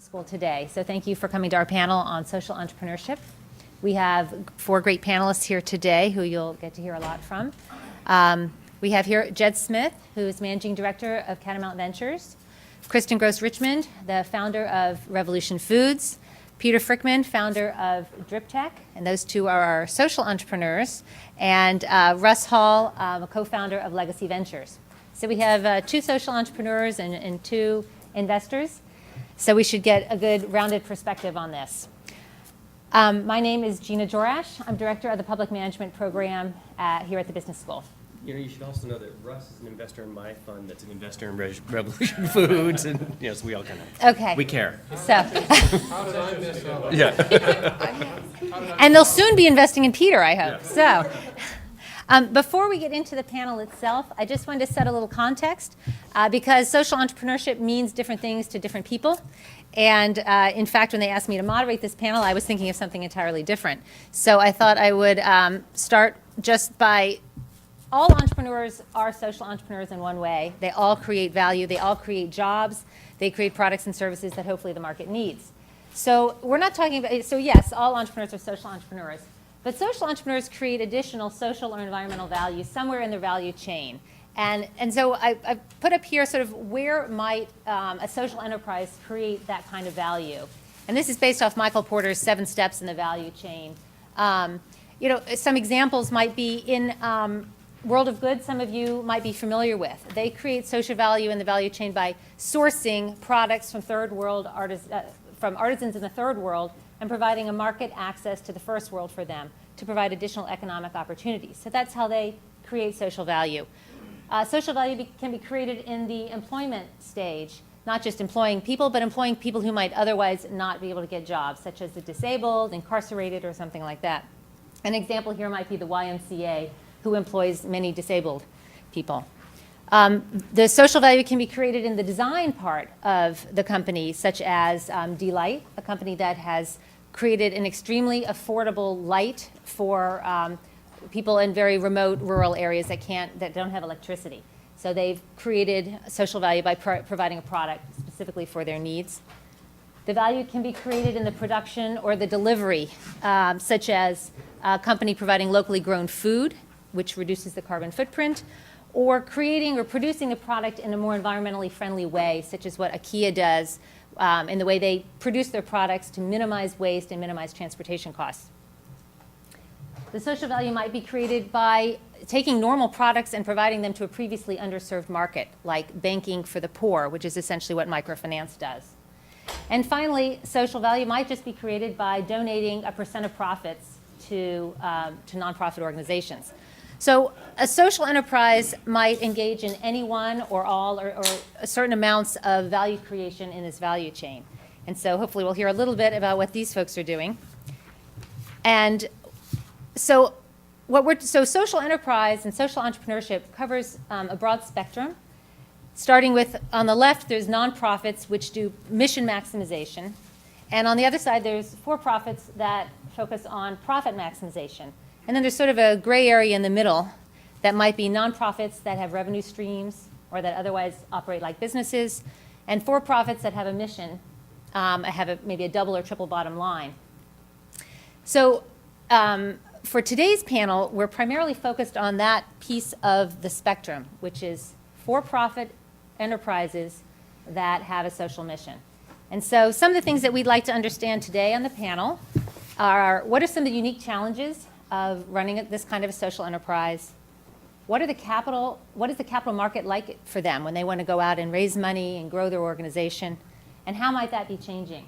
Business School today. So thank you for coming to our panel on social entrepreneurship. We have 4 great panelists here today who you'll get to hear a lot from. We have here Jed Smith, who is Managing Director of Catamount Ventures, Kristen Gross-Richmond, the founder of Revolution Foods, Peter Frickman, founder of Drip Tech, and those 2 are our social entrepreneurs, and Russ Hall, a co-founder of Legacy Ventures. So we have 2 social entrepreneurs and 2 investors, so we should get a good rounded perspective on this. My name is Gina Jorash. I'm director of the public management program here at the Business School. You know, you should also know that Russ is an investor in my fund that's an investor in Revolution Foods, and yes, we all kind of, Okay. we care. So, How did I miss out? Yeah. and they'll soon be investing in Peter, I hope. So, before we get into the panel itself, I just wanted to set a little context because social entrepreneurship means different things to different people. And in fact, when they asked me to moderate this panel, I was thinking of something entirely different. So I thought I would start just by all entrepreneurs are social entrepreneurs in one way. They all create value. They all create jobs. They create products and services that hopefully the market needs. So we're not talking about, so yes, all entrepreneurs are social entrepreneurs. But social entrepreneurs create additional social or environmental value somewhere in their value chain. And so I put up here sort of where might a social enterprise create that kind of value. And this is based off Michael Porter's 7 steps in the value chain. You know, some examples might be in World of Good, some of you might be familiar with. They create social value in the value chain by sourcing products from from artisans in the third world and providing a market access to the first world for them to provide additional economic opportunities. So that's how they create social value. Social value can be created in the employment stage, not just employing people, but employing people who might otherwise not be able to get jobs, such as the disabled, incarcerated, or something like that. An example here might be the YMCA, who employs many disabled people. The social value can be created in the design part of the company, such as D-Light, a company that has created an extremely affordable light for people in very remote rural areas that don't have electricity. So they've created social value by providing a product specifically for their needs. The value can be created in the production or the delivery, such as a company providing locally grown food, which reduces the carbon footprint, or creating or producing the product in a more environmentally friendly way, such as what IKEA does in the way they produce their products to minimize waste and minimize transportation costs. The social value might be created by taking normal products and providing them to a previously underserved market, like banking for the poor, which is essentially what microfinance does. And finally, social value might just be created by donating a % of profits to nonprofit organizations. So a social enterprise might engage in any one or all or certain amounts of value creation in this value chain. And so hopefully we'll hear a little bit about what these folks are doing. And so social enterprise and social entrepreneurship covers a broad spectrum. Starting with, on the left, there's nonprofits which do mission maximization. And on the other side, there's for-profits that focus on profit maximization. And then there's sort of a gray area in the middle that might be nonprofits that have revenue streams or that otherwise operate like businesses, and for-profits that have a mission, maybe a double or triple bottom line. So for today's panel, we're primarily focused on that piece of the spectrum, which is for-profit enterprises that have a social mission. And so some of the things that we'd like to understand today on the panel are what are some of the unique challenges of running this kind of a social enterprise? What is the capital market like for them when they want to go out and raise money and grow their organization? And how might that be changing?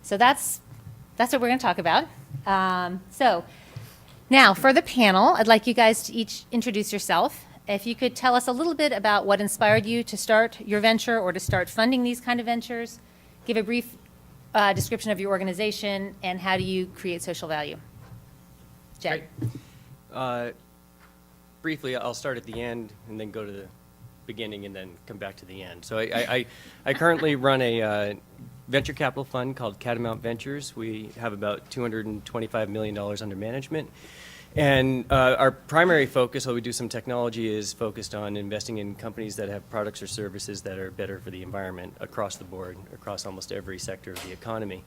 So that's what we're going to talk about. So now for the panel, I'd like you guys to each introduce yourself. If you could tell us a little bit about what inspired you to start your venture or to start funding these kind of ventures, give a brief description of your organization, and how do you create social value? Jed. Briefly, I'll start at the end and then go to the beginning and then come back to the end. So I currently run a venture capital fund called Catamount Ventures. We have about $225 million under management. And our primary focus, while we do some technology, is focused on investing in companies that have products or services that are better for the environment across the board, across almost every sector of the economy.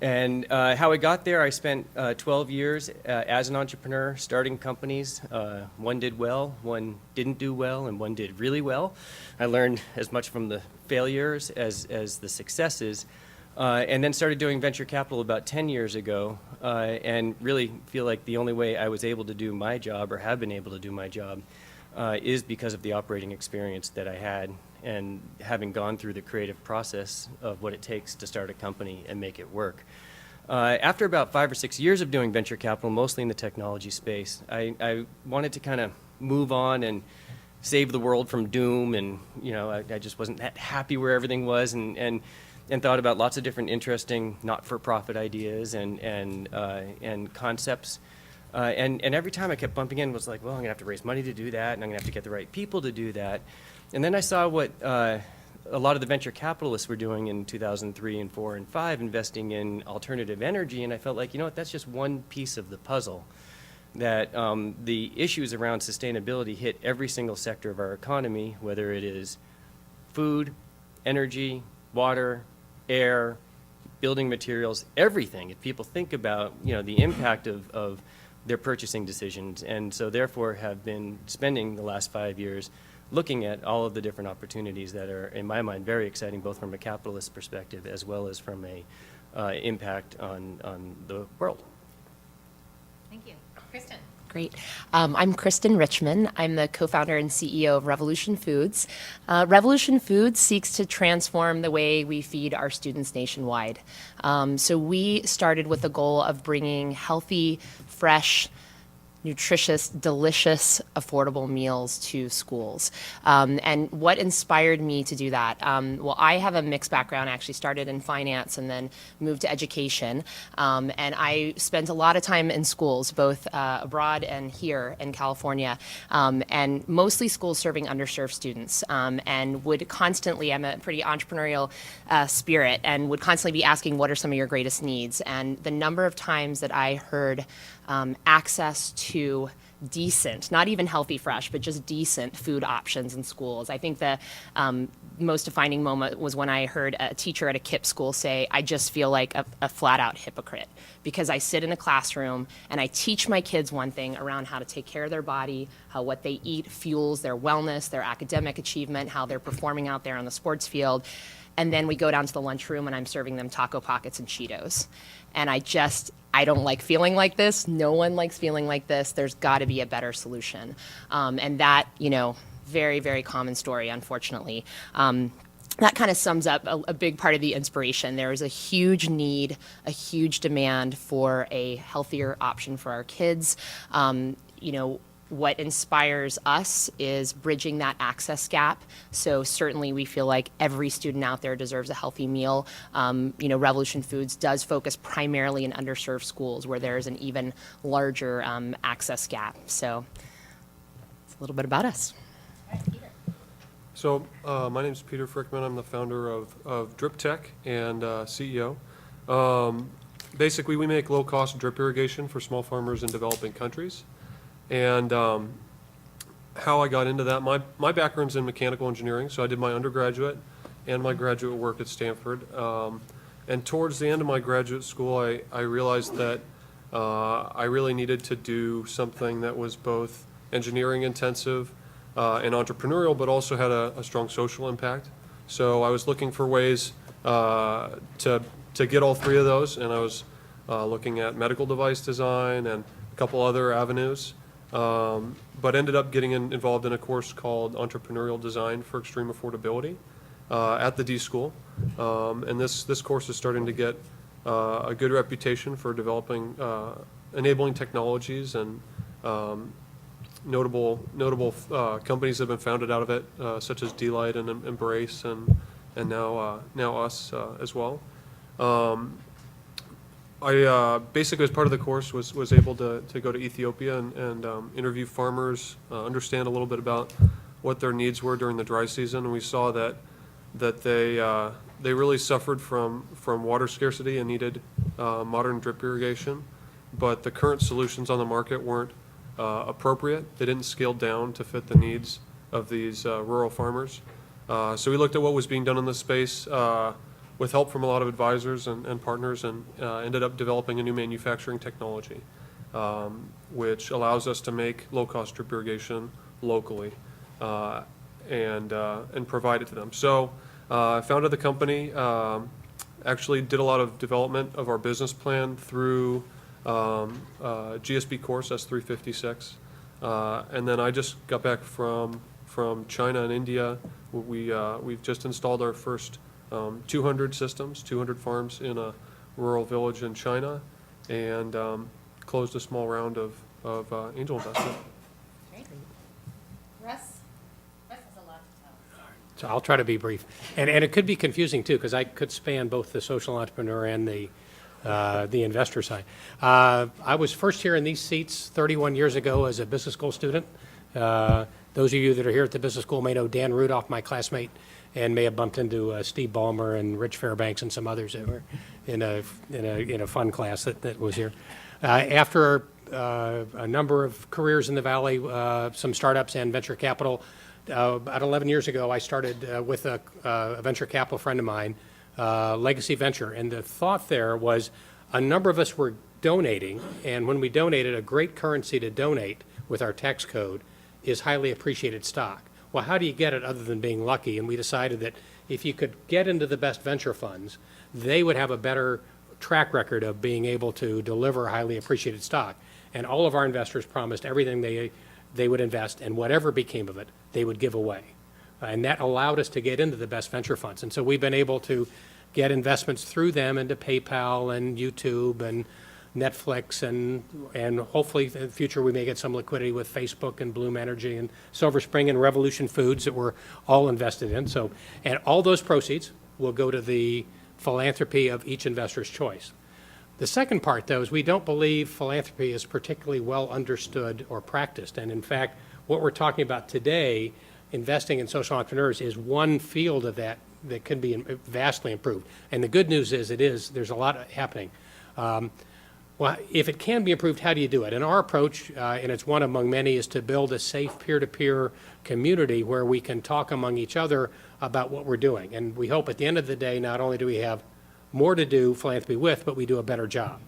And how I got there, I spent 12 years as an entrepreneur, starting companies. One did well, one didn't do well, and one did really well. I learned as much from the failures as the successes. And then started doing venture capital about 10 years ago, and really feel like the only way I was able to do my job, or have been able to do my job, is because of the operating experience that I had, and having gone through the creative process of what it takes to start a company and make it work. After about 5 or 6 years of doing venture capital, mostly in the technology space, I wanted to kind of move on and save the world from doom, and I just wasn't that happy where everything was, and thought about lots of different interesting not-for-profit ideas and concepts. And every time I kept bumping in was like, well, I'm going to have to raise money to do that, and I'm going to have to get the right people to do that. And then I saw what a lot of the venture capitalists were doing in 2003 and 4 and 5, investing in alternative energy, and I felt like, that's just one piece of the puzzle, that the issues around sustainability hit every single sector of our economy, whether it is food, energy, water, air, building materials, everything. If people think about, the impact of their purchasing decisions, and so therefore have been spending the last 5 years looking at all of the different opportunities that are, in my mind, very exciting, both from a capitalist perspective as well as from a impact on the world. Thank you. Kristen. Great. I'm Kristen Richmond. I'm the co-founder and CEO of Revolution Foods. Revolution Foods seeks to transform the way we feed our students nationwide. So we started with the goal of bringing healthy, fresh, nutritious, delicious, affordable meals to schools. And what inspired me to do that? Well, I have a mixed background. I actually started in finance and then moved to education. And I spent a lot of time in schools, both abroad and here in California, and mostly schools serving underserved students, and would constantly, I'm a pretty entrepreneurial spirit, and would constantly be asking, what are some of your greatest needs? And the number of times that I heard access to decent, not even healthy, fresh, but just decent food options in schools. I think the most defining moment was when I heard a teacher at a KIPP school say, I just feel like a flat-out hypocrite, because I sit in a classroom and I teach my kids one thing around how to take care of their body, how what they eat fuels their wellness, their academic achievement, how they're performing out there on the sports field. And then we go down to the lunchroom and I'm serving them Taco Pockets and Cheetos. And I don't like feeling like this. No one likes feeling like this. There's got to be a better solution. And that, very, very common story, unfortunately. That kind of sums up a big part of the inspiration. There is a huge need, a huge demand for a healthier option for our kids. What inspires us is bridging that access gap. So certainly we feel like every student out there deserves a healthy meal. Revolution Foods does focus primarily in underserved schools where there's an even larger access gap. So it's a little bit about us. So my name is Peter Frickman. I'm the founder of Drip Tech and CEO. Basically, we make low-cost drip irrigation for small farmers in developing countries. And how I got into that, my background's in mechanical engineering, so I did my undergraduate and my graduate work at Stanford. And towards the end of my graduate school, I realized that I really needed to do something that was both engineering intensive and entrepreneurial, but also had a strong social impact. So I was looking for ways to get all three of those, and I was looking at medical device design and a couple other avenues. But ended up getting involved in a course called Entrepreneurial Design for Extreme Affordability at the D School. And this course is starting to get a good reputation for developing, enabling technologies, and notable companies have been founded out of it, such as D-Light and Embrace, and now us as well. I basically, as part of the course, was able to go to Ethiopia and interview farmers, understand a little bit about what their needs were during the dry season, and we saw that they really suffered from water scarcity and needed modern drip irrigation. but the current solutions on the market weren't appropriate. They didn't scale down to fit the needs of these rural farmers. So we looked at what was being done in this space with help from a lot of advisors and partners, and ended up developing a new manufacturing technology, which allows us to make low-cost drip irrigation locally and provide it to them. So I founded the company, actually did a lot of development of our business plan through GSB course, that's 356. And then I just got back from China and India. We've just installed our first 200 systems, 200 farms in a rural village in China, and closed a small round of angel investment. Great. Russ has a lot to tell. So I'll try to be brief. And it could be confusing, too, because I could span both the social entrepreneur and the investor side. I was first here in these seats 31 years ago as a business school student. Those of you that are here at the business school may know Dan Rudolph, my classmate, and may have bumped into Steve Ballmer and Rich Fairbanks and some others that were in a fun class that was here. After a number of careers in the Valley, some startups and venture capital, about 11 years ago, I started with a venture capital friend of mine, Legacy Venture. And the thought there was a number of us were donating, and when we donated, a great currency to donate with our tax code is highly appreciated stock. Well, how do you get it other than being lucky? And we decided that if you could get into the best venture funds, they would have a better track record of being able to deliver highly appreciated stock. And all of our investors promised everything they would invest, and whatever became of it, they would give away. And that allowed us to get into the best venture funds. And so we've been able to get investments through them into PayPal and YouTube and Netflix, and hopefully in the future we may get some liquidity with Facebook and Bloom Energy and Silver Spring and Revolution Foods that we're all invested in. So, and all those proceeds will go to the philanthropy of each investor's choice. The second part, though, is we don't believe philanthropy is particularly well understood or practiced. And in fact, what we're talking about today, investing in social entrepreneurs, is one field of that can be vastly improved. And the good news is there's a lot happening. Well, if it can be improved, how do you do it? And our approach, and it's one among many, is to build a safe peer-to-peer community where we can talk among each other about what we're doing. And we hope at the end of the day, not only do we have more to do philanthropy with, but we do a better job.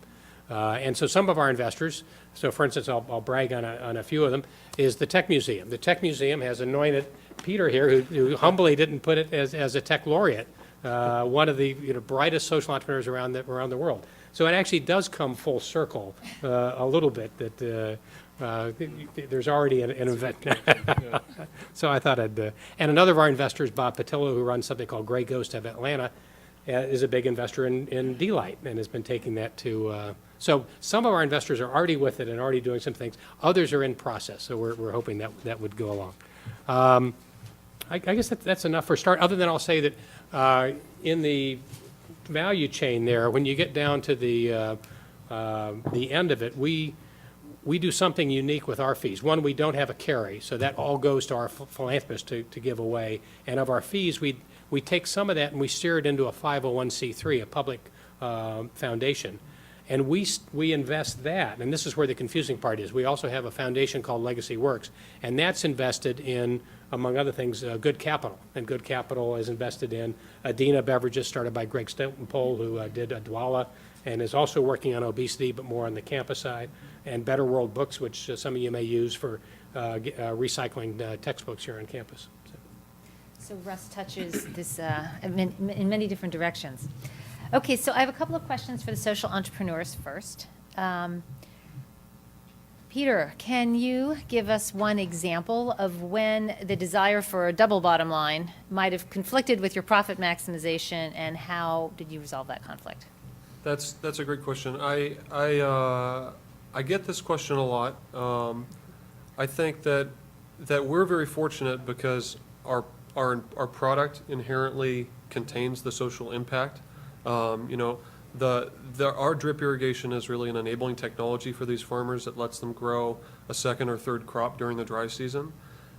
And so some of our investors, so for instance, I'll brag on a few of them, is the Tech Museum. The Tech Museum has anointed Peter here, who humbly didn't put it as a tech laureate, one of the brightest social entrepreneurs around the world. So it actually does come full circle a little bit that there's already an event. So I thought I'd, and another of our investors, Bob Patillo, who runs something called Gray Ghost of Atlanta, is a big investor in D-Light and has been taking that to, so some of our investors are already with it and already doing some things. Others are in process, so we're hoping that would go along. I guess that's enough for a start, other than I'll say that in the value chain there, when you get down to the end of it, we do something unique with our fees. One, we don't have a carry, so that all goes to our philanthropists to give away. And of our fees, we take some of that and we steer it into a 501c3, a public foundation. And we invest that, and this is where the confusing part is. We also have a foundation called Legacy Works, and that's invested in, among other things, Good Capital. And Good Capital is invested in Adina Beverages, started by Greg Stoltenpole, who did Adwala, and is also working on obesity, but more on the campus side, and Better World Books, which some of you may use for recycling textbooks here on campus. So Russ touches this in many different directions. Okay, so I have a couple of questions for the social entrepreneurs first. Peter, can you give us one example of when the desire for a double bottom line might have conflicted with your profit maximization, and how did you resolve that conflict? That's a great question. I get this question a lot. I think that we're very fortunate because our product inherently contains the social impact. Our drip irrigation is really an enabling technology for these farmers that lets them grow a second or third crop during the dry season,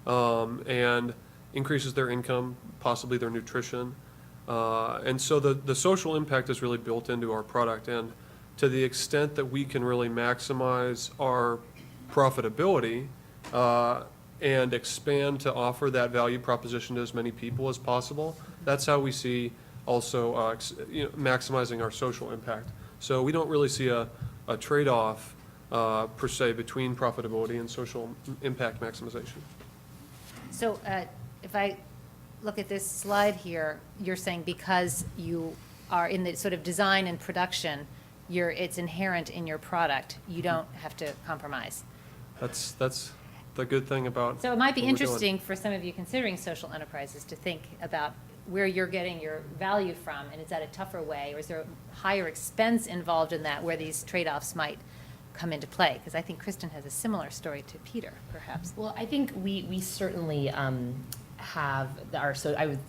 and increases their income, possibly their nutrition. And so the social impact is really built into our product. And to the extent that we can really maximize our profitability and expand to offer that value proposition to as many people as possible, that's how we see also maximizing our social impact. So we don't really see a trade-off per se between profitability and social impact maximization. So if I look at this slide here, you're saying because you are in the sort of design and production, it's inherent in your product. You don't have to compromise. That's the good thing about So it might be what we're doing. interesting for some of you considering social enterprises to think about where you're getting your value from, and is that a tougher way, or is there a higher expense involved in that where these trade-offs might come into play? Because I think Kristen has a similar story to Peter, perhaps. Well, I think we certainly have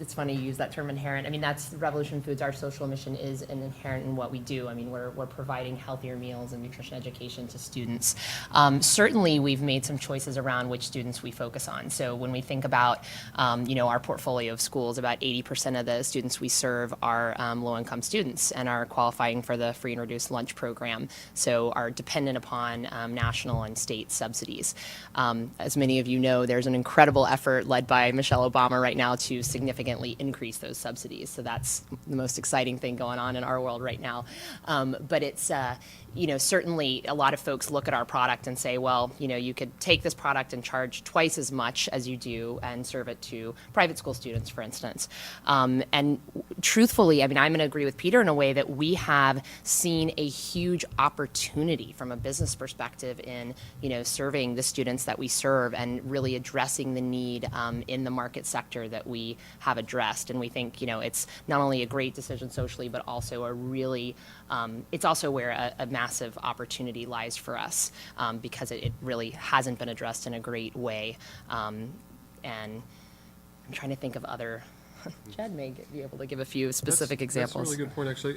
it's funny you use that term inherent. I mean, that's Revolution Foods. Our social mission is an inherent in what we do. I mean, we're providing healthier meals and nutrition education to students. Certainly, we've made some choices around which students we focus on. So when we think about, our portfolio of schools, about 80% of the students we serve are low-income students and are qualifying for the free and reduced lunch program. So are dependent upon national and state subsidies. As many of you know, there's an incredible effort led by Michelle Obama right now to significantly increase those subsidies. So that's the most exciting thing going on in our world right now. But it's, certainly a lot of folks look at our product and say, well, you could take this product and charge twice as much as you do and serve it to private school students, for instance. And truthfully, I mean, I'm going to agree with Peter in a way that we have seen a huge opportunity from a business perspective in, serving the students that we serve and really addressing the need in the market sector that we have addressed. And we think, it's not only a great decision socially, but also a really, it's also where a massive opportunity lies for us because it really hasn't been addressed in a great way. And I'm trying to think of other, Chad may be able to give a few specific examples. That's a really good point, actually.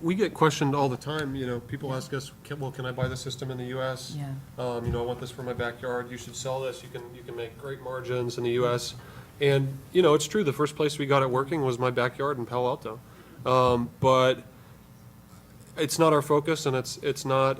We get questioned all the time, people ask us, can I buy the system in the U.S.? Yeah. I want this for my backyard, you should sell this, you can make great margins in the U.S. And, it's true, the first place we got it working was my backyard in Palo Alto. But it's not our focus, and it's not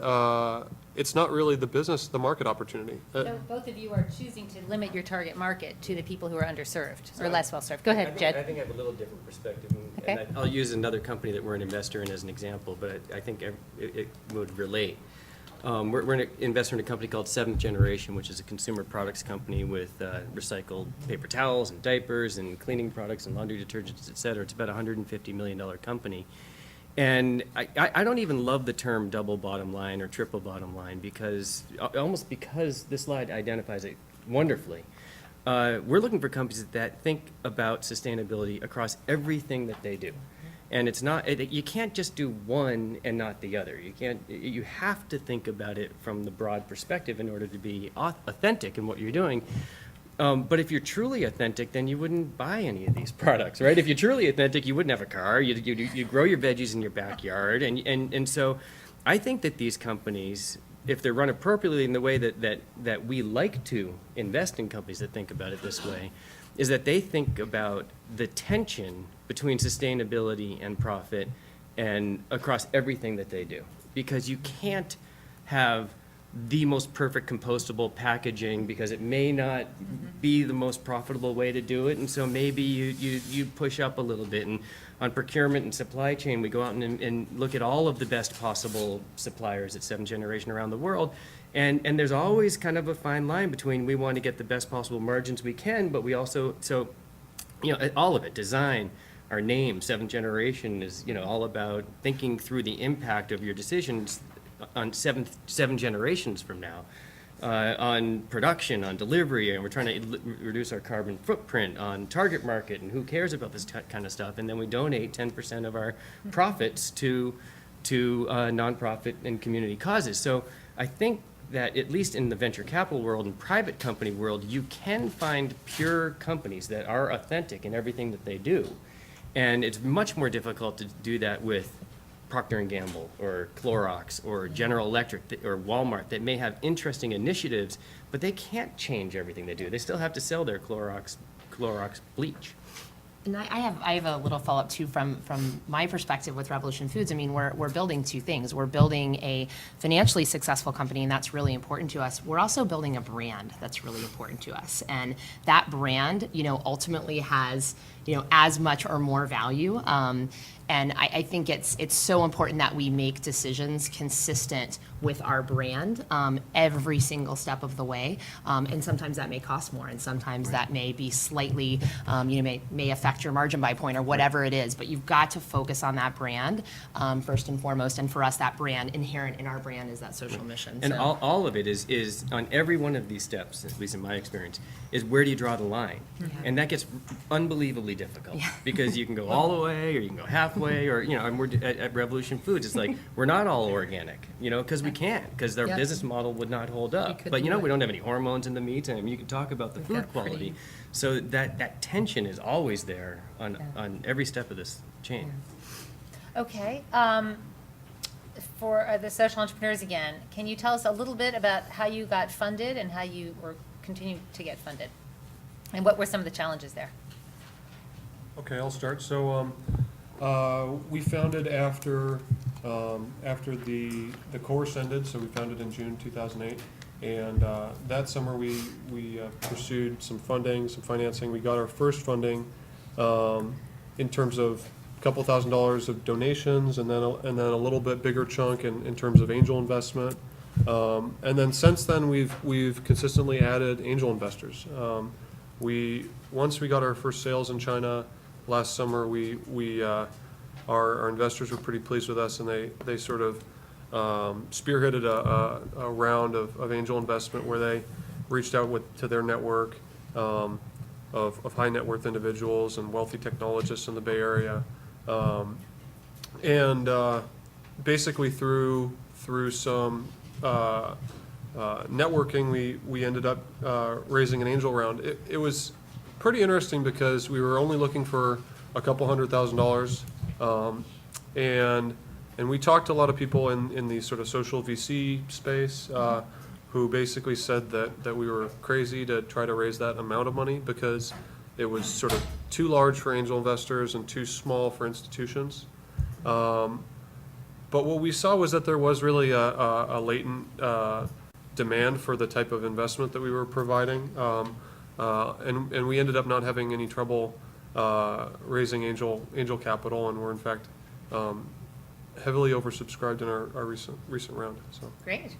really the market opportunity. So both of you are choosing to limit your target market to the people who are underserved or less well-served. Go ahead, Jed. I think I have a little different perspective. Okay. And I'll use another company that we're an investor in as an example, but I think it would relate. We're an investor in a company called Seventh Generation, which is a consumer products company with recycled paper towels and diapers and cleaning products and laundry detergents, et cetera. It's about a $150 million company. And I don't even love the term double bottom line or triple bottom line because this slide identifies it wonderfully. We're looking for companies that think about sustainability across everything that they do. And it's not, you can't just do one and not the other. You have to think about it from the broad perspective in order to be authentic in what you're doing. But if you're truly authentic, then you wouldn't buy any of these products, right? If you're truly authentic, you wouldn't have a car. You grow your veggies in your backyard. And so I think that these companies, if they're run appropriately in the way that we like to invest in companies that think about it this way, is that they think about the tension between sustainability and profit and across everything that they do. Because you can't have the most perfect compostable packaging because it may not be the most profitable way to do it, and so maybe you push up a little bit. And on procurement and supply chain, we go out and look at all of the best possible suppliers at Seventh Generation around the world, and there's always kind of a fine line between we want to get the best possible margins we can, but we also, all of it, design, our name, Seventh Generation is, all about thinking through the impact of your decisions on seven generations from now, on production, on delivery, and we're trying to reduce our carbon footprint on target market, and who cares about this kind of stuff? And then we donate 10% of our profits to nonprofit and community causes. So I think that at least in the venture capital world and private company world, you can find pure companies that are authentic in everything that they do. And it's much more difficult to do that with Procter & Gamble or Clorox or General Electric or Walmart that may have interesting initiatives, but they can't change everything they do. They still have to sell their Clorox bleach. And I have a little follow-up too from my perspective with Revolution Foods. I mean, we're building two things. We're building a financially successful company, and that's really important to us. We're also building a brand that's really important to us. And that brand, ultimately has, as much or more value. And I think it's so important that we make decisions consistent with our brand every single step of the way. And sometimes that may cost more, and sometimes that may be slightly, may affect your margin by a point or whatever it is. But you've got to focus on that brand first and foremost. And for us, that brand, inherent in our brand, is that social mission. And So- all of it is on every one of these steps, at least in my experience, is where do you draw the line? And that gets unbelievably difficult because you can go all the way or you can go halfway or, and we're at Revolution Foods, it's like, we're not all organic, because we can't, because their Yep. business model would not hold up. couldn't But, do it. we don't have any hormones in the meat, and you can talk about the We've food got quality. pretty- So that tension is always there on every step of this chain. Okay. For the social entrepreneurs again, can you tell us a little bit about how you got funded and how you or continue to get funded? And what were some of the challenges there? Okay, I'll start. So, we founded after the course ended, so we founded in June 2008. And that summer, we pursued some funding, some financing. We got our first funding in terms of a couple $1,000s of donations, and then a little bit bigger chunk in terms of angel investment. And then since then, we've consistently added angel investors. Once we got our first sales in China last summer, our investors were pretty pleased with us, and they sort of spearheaded a round of angel investment where they reached out to their network of high net worth individuals and wealthy technologists in the Bay Area. And basically through some networking, we ended up raising an angel round. It was pretty interesting because we were only looking for a couple $100,000, and we talked to a lot of people in the sort of social VC space who basically said that we were crazy to try to raise that amount of money because it was sort of too large for angel investors and too small for institutions. But what we saw was that there was really a latent demand for the type of investment that we were providing. And we ended up not having any trouble raising angel capital, and we're in fact heavily oversubscribed in our recent round. So. Great.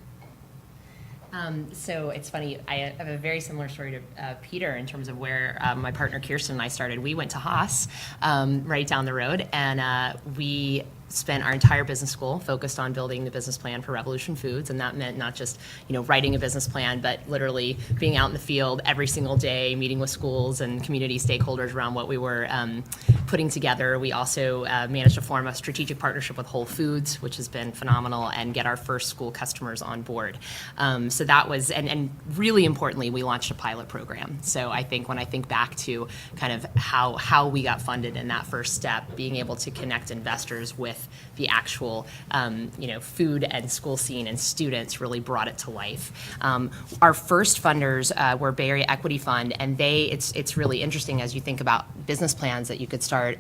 So it's funny, I have a very similar story to Peter in terms of where my partner Kirsten and I started. We went to Haas right down the road, and we spent our entire business school focused on building the business plan for Revolution Foods, and that meant not just writing a business plan, but literally being out in the field every single day, meeting with schools and community stakeholders around what we were putting together. We also managed to form a strategic partnership with Whole Foods, which has been phenomenal, and get our first school customers on board. So that was, and really importantly, we launched a pilot program. So I think when I think back to kind of how we got funded in that first step, being able to connect investors with the actual, food and school scene and students really brought it to life. Our first funders were Bay Area Equity Fund, and it's really interesting as you think about business plans that you could start.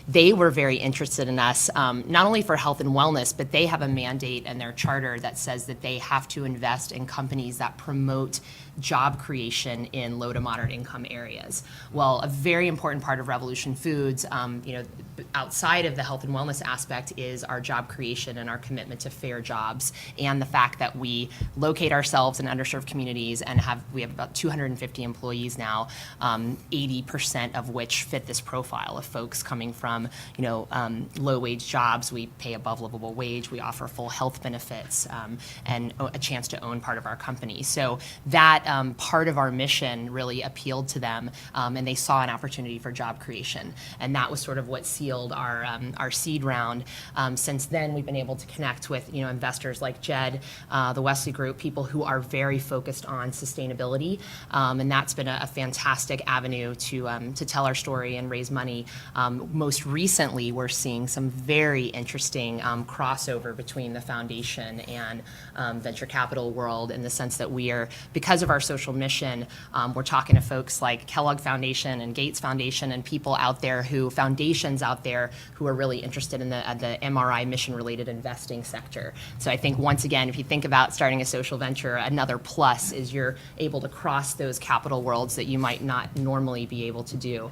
They were very interested in us, not only for health and wellness, but they have a mandate in their charter that says that they have to invest in companies that promote job creation in low to moderate income areas. Well, a very important part of Revolution Foods, outside of the health and wellness aspect, is our job creation and our commitment to fair jobs, and the fact that we locate ourselves in underserved communities and we have about 250 employees now, 80% of which fit this profile of folks coming from low wage jobs. We pay above livable wage. We offer full health benefits and a chance to own part of our company. So that part of our mission really appealed to them, and they saw an opportunity for job creation, and that was sort of what sealed our seed round. Since then, we've been able to connect with investors like Jed, the Wesley Group, people who are very focused on sustainability, and that's been a fantastic avenue to tell our story and raise money. Most recently, we're seeing some very interesting crossover between the foundation and venture capital world, in the sense that we are, because of of our social mission, we're talking to folks like Kellogg Foundation and Gates Foundation and people out there foundations out there who are really interested in the MRI mission-related investing sector. So I think, once again, if you think about starting a social venture, another plus is you're able to cross those capital worlds that you might not normally be able to do.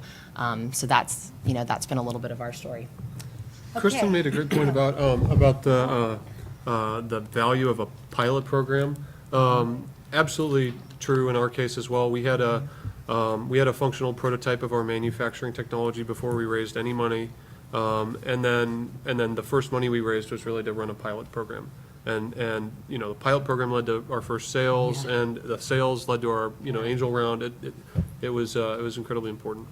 So that's been a little bit of our story. Kristen made a great point about the value of a pilot program. Absolutely true in our case as well. We had a functional prototype of our manufacturing technology before we raised any money, and then the first money we raised was really to run a pilot program. And the pilot program led to our first sales, and the sales led to our angel round. It was incredibly important.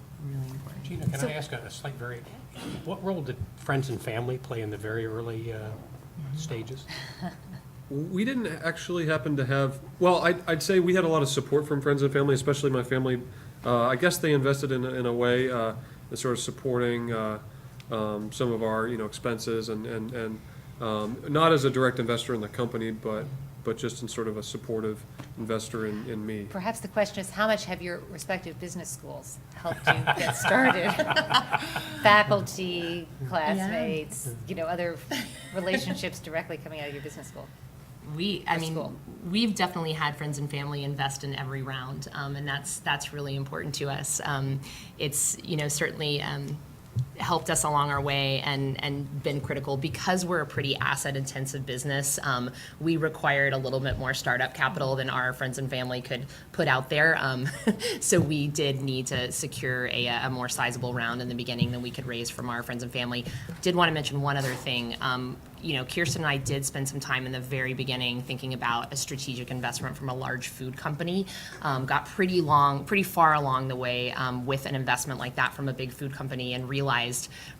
Gina, can I ask a slight variation? What role did friends and family play in the very early stages? We didn't actually happen to have, well, I'd say we had a lot of support from friends and family, especially my family. I guess they invested in a way, sort of supporting some of our expenses and not as a direct investor in the company, but just in sort of a supportive investor in me. Perhaps the question is, how much have your respective business schools helped you get started? Faculty, classmates, other relationships directly coming out of your business school. We've definitely had friends and family invest in every round, and that's really important to us. It's certainly helped us along our way and been critical because we're a pretty asset intensive business. We required a little bit more startup capital than our friends and family could put out there. So we did need to secure a more sizable round in the beginning than we could raise from our friends and family. Did want to mention one other thing. Kirsten and I did spend some time in the very beginning thinking about a strategic investment from a large food company. Got pretty far along the way with an investment like that from a big food company, and realized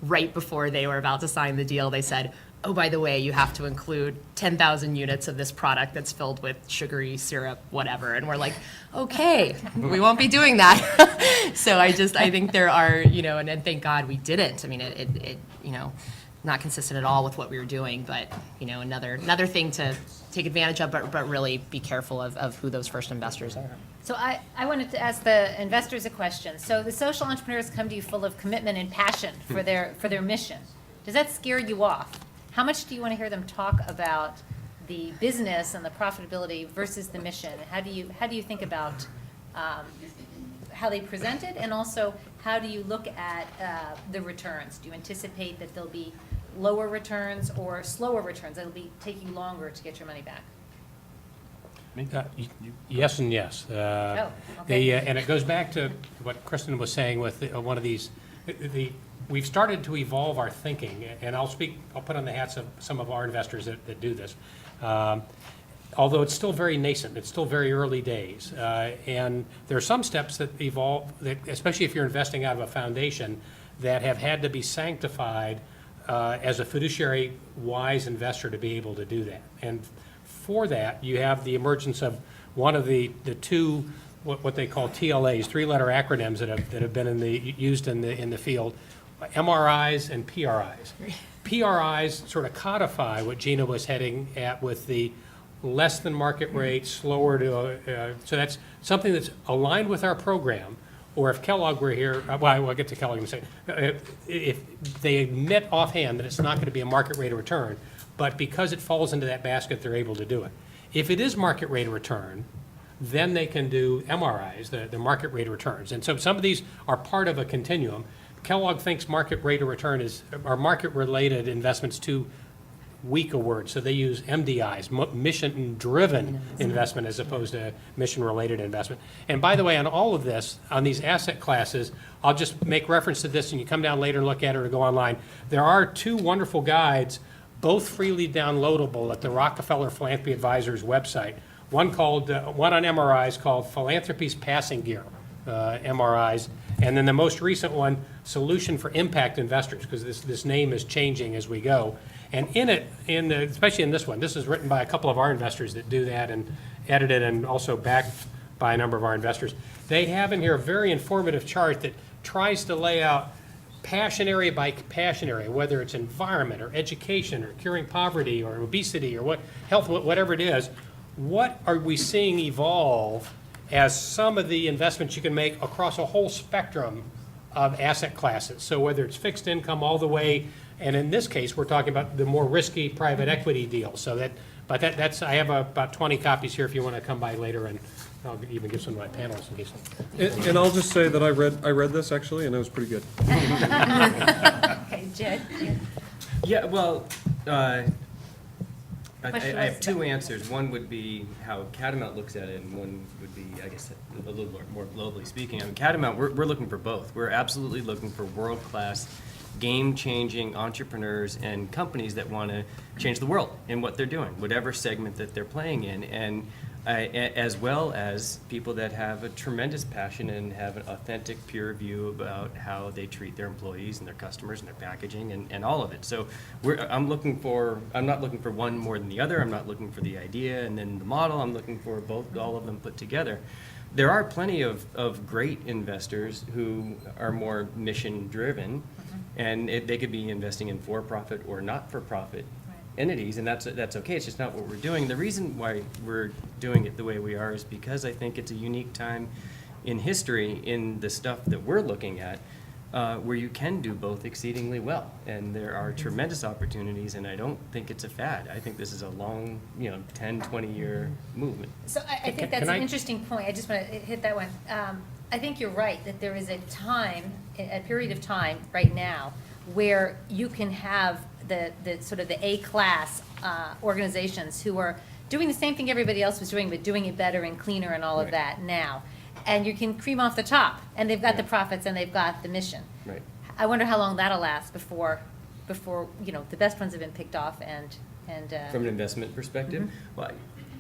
right before they were about to sign the deal, they said, oh, by the way, you have to include 10,000 units of this product that's filled with sugary syrup, whatever. And we're like, okay, we won't be doing that. So I think there are, and thank God we didn't. I mean, it not consistent at all with what we were doing, but another thing to take advantage of, but really be careful of who those first investors are. So I wanted to ask the investors a question. So the social entrepreneurs come to you full of commitment and passion for their mission. Does that scare you off? How much do you want to hear them talk about the business and the profitability versus the mission? How do you think about how they present it, and also how do you look at the returns? Do you anticipate that there'll be lower returns or slower returns that'll be taking longer to get your money back? Yes and yes. Okay. And it goes back to what Kristen was saying with one of these. We've started to evolve our thinking, and I'll put on the hats of some of our investors that do this. Although it's still very nascent, it's still very early days. And there are some steps that evolve, especially if you're investing out of a foundation, that have had to be sanctified as a fiduciary wise investor to be able to do that. And for that, you have the emergence of one of the two, what they call TLAs, three-letter acronyms that have been used in the field, MRIs and PRIs. PRIs sort of codify what Gina was heading at with the less than market rate, slower to, so that's something that's aligned with our program. Or if Kellogg were here, I'll get to Kellogg in a second. If they admit offhand that it's not going to be a market rate of return, but because it falls into that basket, they're able to do it. If it is market rate of return, then they can do MRIs, the market rate of returns. And so some of these are part of a continuum. Kellogg thinks market rate of return are market-related investments too weak a word, so they use MDIs, mission-driven investment, as opposed to mission-related investment. And by the way, on all of this, on these asset classes, I'll just make reference to this, and you come down later and look at it or go online. There are two wonderful guides, both freely downloadable at the Rockefeller Philanthropy Advisors website. One on MRIs called Philanthropy's Passing Gear, MRIs, and then the most recent one, Solution for Impact Investors, because this name is changing as we go. And in it, especially in this one, this is written by a couple of our investors that do that and edited and also backed by a number of our investors. They have in here a very informative chart that tries to lay out passion area by passion area, whether it's environment or education or curing poverty or obesity or health, whatever it is. What are we seeing evolve as some of the investments you can make across a whole spectrum of asset classes. So whether it's fixed income all the way, and in this case, we're talking about the more risky private equity deals. So that's, I have about 20 copies here if you want to come by later, and I'll even give some to my panelists in case. And I'll just say that I read this actually, and it was pretty good. Okay, Jed. Yeah, well, I Question have was- two answers. One would be how Catamount looks at it, and one would be, I guess, a little more globally speaking. I mean, Catamount, we're looking for both. We're absolutely looking for world-class, game-changing entrepreneurs and companies that want to change the world in what they're doing, whatever segment that they're playing in, and as well as people that have a tremendous passion and have an authentic, pure view about how they treat their employees and their customers and their packaging and all of it. So I'm not looking for one more than the other. I'm not looking for the idea and then the model. I'm looking for all of them put together. There are plenty of great investors who are more mission-driven, and they could be investing in for-profit or not-for-profit entities, and that's okay. It's just not what we're doing. The reason why we're doing it the way we are is because I think it's a unique time in history in the stuff that we're looking at where you can do both exceedingly well. And there are tremendous opportunities, and I don't think it's a fad. I think this is a long, 10, 20-year movement. So I think that's Can an I- interesting point. I just want to hit that one. I think you're right, that there is a period of time right now where you can have the sort of the A-class organizations who are doing the same thing everybody else was doing, but doing it better and cleaner and all of Right. that now. And you can cream off the top, and they've got the profits and they've got the mission. Right. I wonder how long that'll last before the best ones have been picked off and From an investment perspective, well,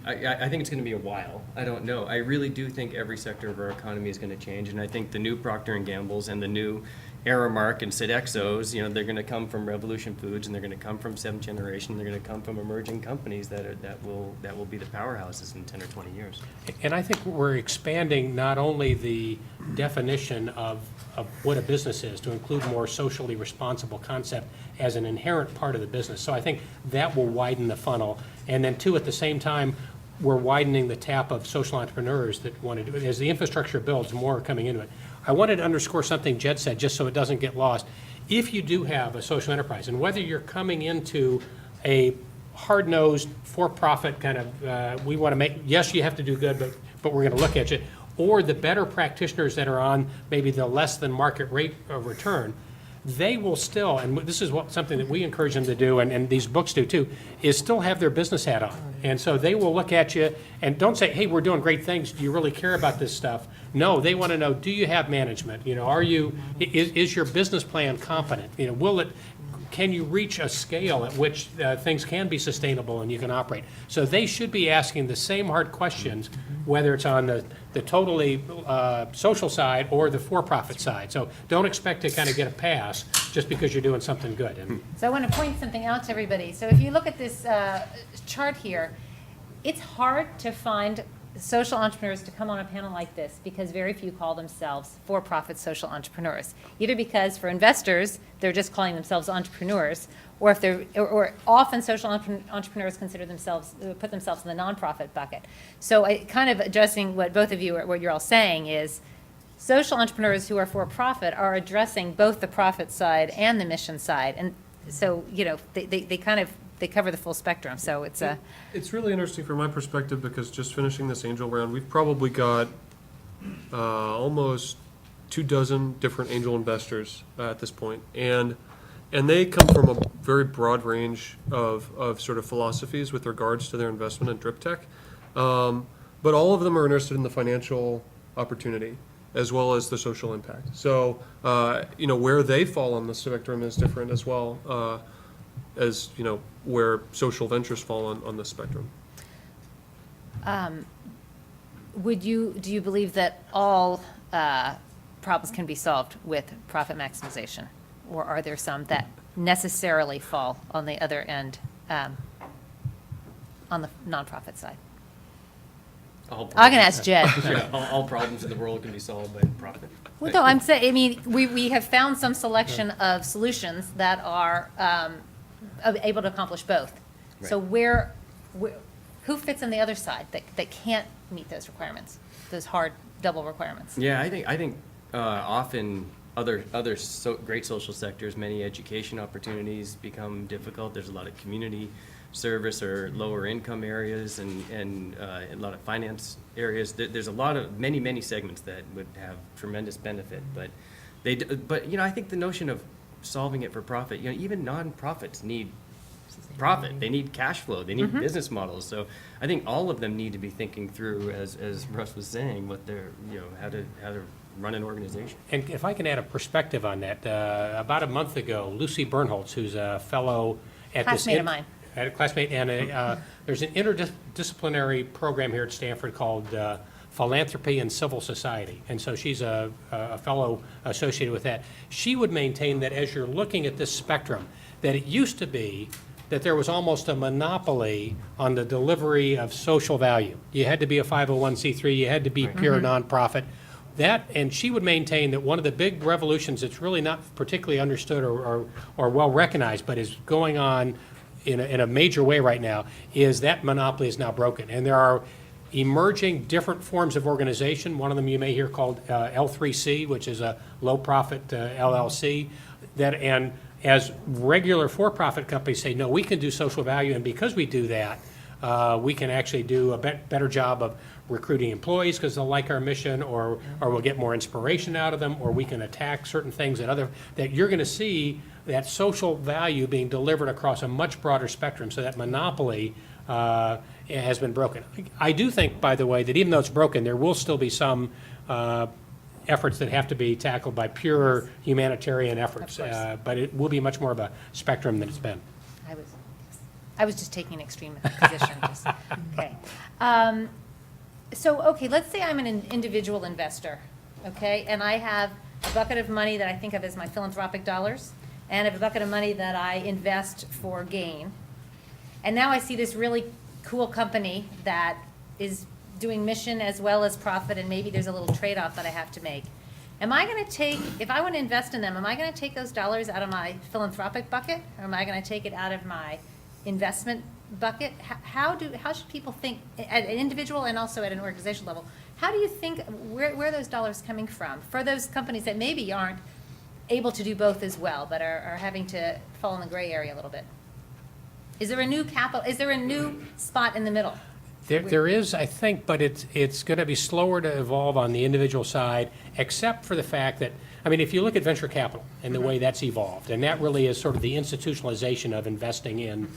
I think it's going to be a while. I don't know. I really do think every sector of our economy is going to change, and I think the new Procter and Gamble's and the new Aramark and Sodexo's, they're going to come from Revolution Foods, and they're going to come from Seventh Generation. They're going to come from emerging companies that will be the powerhouses in 10 or 20 years. And I think we're expanding not only the definition of what a business is to include more socially responsible concept as an inherent part of the business. So I think that will widen the funnel. And then two, at the same time, we're widening the tap of social entrepreneurs that want to do it. As the infrastructure builds, more are coming into it. I wanted to underscore something Jed said, just so it doesn't get lost. If you do have a social enterprise, and whether you're coming into a hard-nosed, for-profit kind of, we want to make, yes, you have to do good, but we're going to look at you, or the better practitioners that are on maybe the less than market rate of return, they will still, and this is something that we encourage them to do, and these books do too, is still have their business hat on. And so they will look at you and don't say, hey, we're doing great things, do you really care about this stuff? No, they want to know, do you have management? Is your business plan competent? Can you reach a scale at which things can be sustainable and you can operate? So they should be asking the same hard questions, whether it's on the totally social side or the for-profit side. So don't expect to kind of get a pass just because you're doing something good. And So I want to point something out to everybody. So if you look at this chart here, it's hard to find social entrepreneurs to come on a panel like this because very few call themselves for-profit social entrepreneurs. Either because for investors, they're just calling themselves entrepreneurs, or if or often social entrepreneurs consider themselves, put themselves in the nonprofit bucket. So kind of addressing what both of you, what you're all saying is, social entrepreneurs who are for-profit are addressing both the profit side and the mission side. And so, they cover the full spectrum, so it's a... It's really interesting from my perspective because just finishing this angel round, we've probably got almost 24 different angel investors at this point. And they come from a very broad range of sort of philosophies with regards to their investment in Drip Tech. But all of them are interested in the financial opportunity as well as the social impact. So, where they fall on the spectrum is different as well. As where social ventures fall on the spectrum. Do you believe that all problems can be solved with profit maximization? Or are there some that necessarily fall on the other end, on the nonprofit side? I'm going to ask Jed. Yeah, all problems in the world can be solved by profit. Well, no, I'm saying, we have found some selection of solutions that are able to accomplish both. So who fits on the other side that can't meet those requirements? those hard double requirements? Yeah, I think often other great social sectors, many education opportunities become difficult. There's a lot of community service or lower income areas and a lot of finance areas. There's a lot of many segments that would have tremendous benefit, but I think the notion of solving it for profit, even nonprofits need profit. They need cash flow. They need business models. So I think all of them need to be thinking through, as Russ was saying, what they're, how to run an organization. And if I can add a perspective on that, about a month ago, Lucy Bernholtz, who's a fellow at Classmate of mine. A classmate, and there's an interdisciplinary program here at Stanford called Philanthropy and Civil Society, and so she's a fellow associated with that. She would maintain that as you're looking at this spectrum, that it used to be that there was almost a monopoly on the delivery of social value. You had to be a 501c3, you had to be pure nonprofit. And she would maintain that one of the big revolutions that's really not particularly understood or well recognized, but is going on in a major way right now, is that monopoly is now broken. And there are emerging different forms of organization. One of them you may hear called L3C, which is a low-profit LLC. And as regular for-profit companies say, no, we can do social value, and because we do that, we can actually do a better job of recruiting employees because they'll like our mission, or we'll get more inspiration out of them, or we can attack certain things that you're going to see that social value being delivered across a much broader spectrum. So that monopoly has been broken. I do think, by the way, that even though it's broken, there will still be some efforts that have to be tackled by pure humanitarian efforts. But it will be much more of a spectrum than it's been. I was just taking an extreme position. Okay. Okay, let's say I'm an individual investor, okay, and I have a bucket of money that I think of as my philanthropic dollars, and I have a bucket of money that I invest for gain. And now I see this really cool company that is doing mission as well as profit, and maybe there's a little trade-off that I have to make. Am I going to take, if I want to invest in them, am I going to take those dollars out of my philanthropic bucket, or am I going to take it out of my investment bucket? How should people think at an individual and also at an organizational level? How do you think, where are those dollars coming from for those companies that maybe aren't able to do both as well, but are having to fall in the gray area a little bit? Is there a new spot in the middle? There is, I think, but it's going to be slower to evolve on the individual side, except for the fact that, I mean, if you look at venture capital and the way that's evolved, and that really is sort of the institutionalization of investing in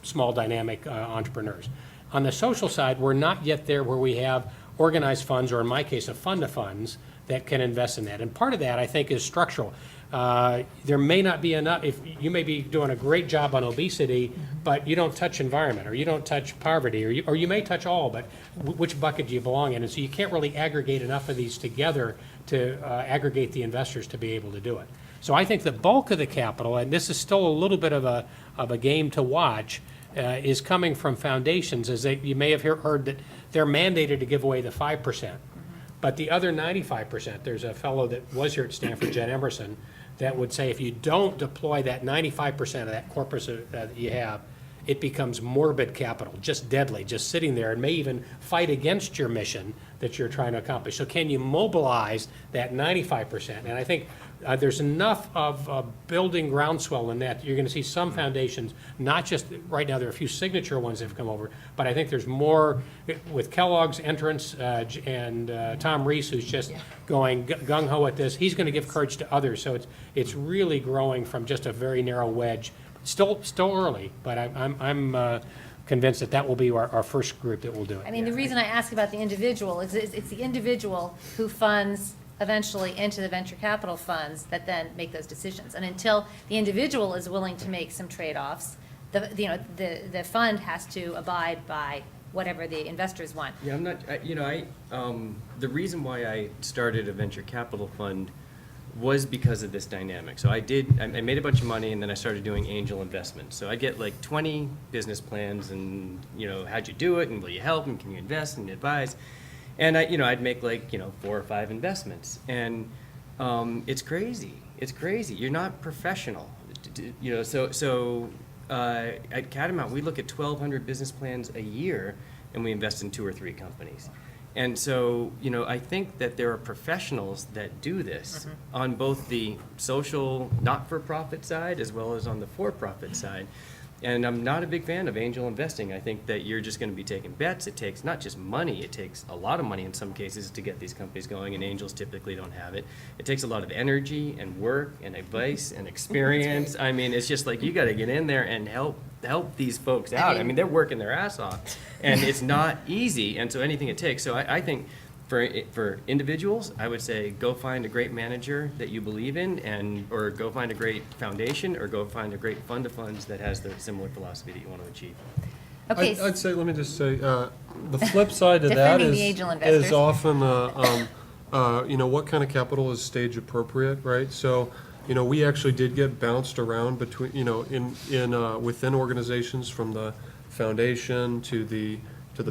small dynamic entrepreneurs. On the social side, we're not yet there where we have organized funds, or in my case, a fund of funds that can invest in that. And part of that, I think, is structural. There may not be enough, if you may be doing a great job on obesity, but you don't touch environment, or you don't touch poverty, or you may touch all, but which bucket do you belong in? And so you can't really aggregate enough of these together to aggregate the investors to be able to do it. So I think the bulk of the capital, and this is still a little bit of a game to watch, is coming from foundations, as you may have heard that they're mandated to give away the 5%. But the other 95%, there's a fellow that was here at Stanford, Jen Emerson, that would say if you don't deploy that 95% of that corpus that you have, it becomes morbid capital, just deadly, just sitting there, and may even fight against your mission that you're trying to accomplish. So can you mobilize that 95%? And I think there's enough of building groundswell in that you're going to see some foundations, not just right now, there are a few signature ones that have come over, but I think there's more with Kellogg's entrance and Tom Rees, who's just going gung-ho at this. He's going to give courage to others. So it's really growing from just a very narrow wedge. Still early, but I'm convinced that will be our first group that will do it. I mean, the reason I ask about the individual is it's the individual who funds eventually into the venture capital funds that then make those decisions. And until the individual is willing to make some trade-offs, the fund has to abide by whatever the investors want. Yeah, I'm not, the reason why I started a venture capital fund was because of this dynamic. So I made a bunch of money, and then I started doing angel investments. So I get like 20 business plans, and, how'd you do it, and will you help, and can you invest and advise? And I'd make like, 4 or 5 investments. And it's crazy. It's crazy. You're not professional. So at Catamount, we look at 1,200 business plans a year, and we invest in 2 or 3 companies. And so, I think that there are professionals that do this on both the social, not-for-profit side as well as on the for-profit side. And I'm not a big fan of angel investing. I think that you're just going to be taking bets. It takes not just money, it takes a lot of money in some cases to get these companies going, and angels typically don't have it. It takes a lot of energy and work and advice and experience. I mean, it's just like you got to get in there and help these folks out. I mean, they're working their ass off, and it's not easy, and so anything it takes. So I think for individuals, I would say go find a great manager that you believe in, or go find a great foundation, or go find a great fund of funds that has the similar philosophy that you want to achieve. Okay, I'd say, let me just say, the flip side to that Defending the angel is investors. often, what kind of capital is stage appropriate, right? So, we actually did get bounced around between, within organizations, from the foundation to the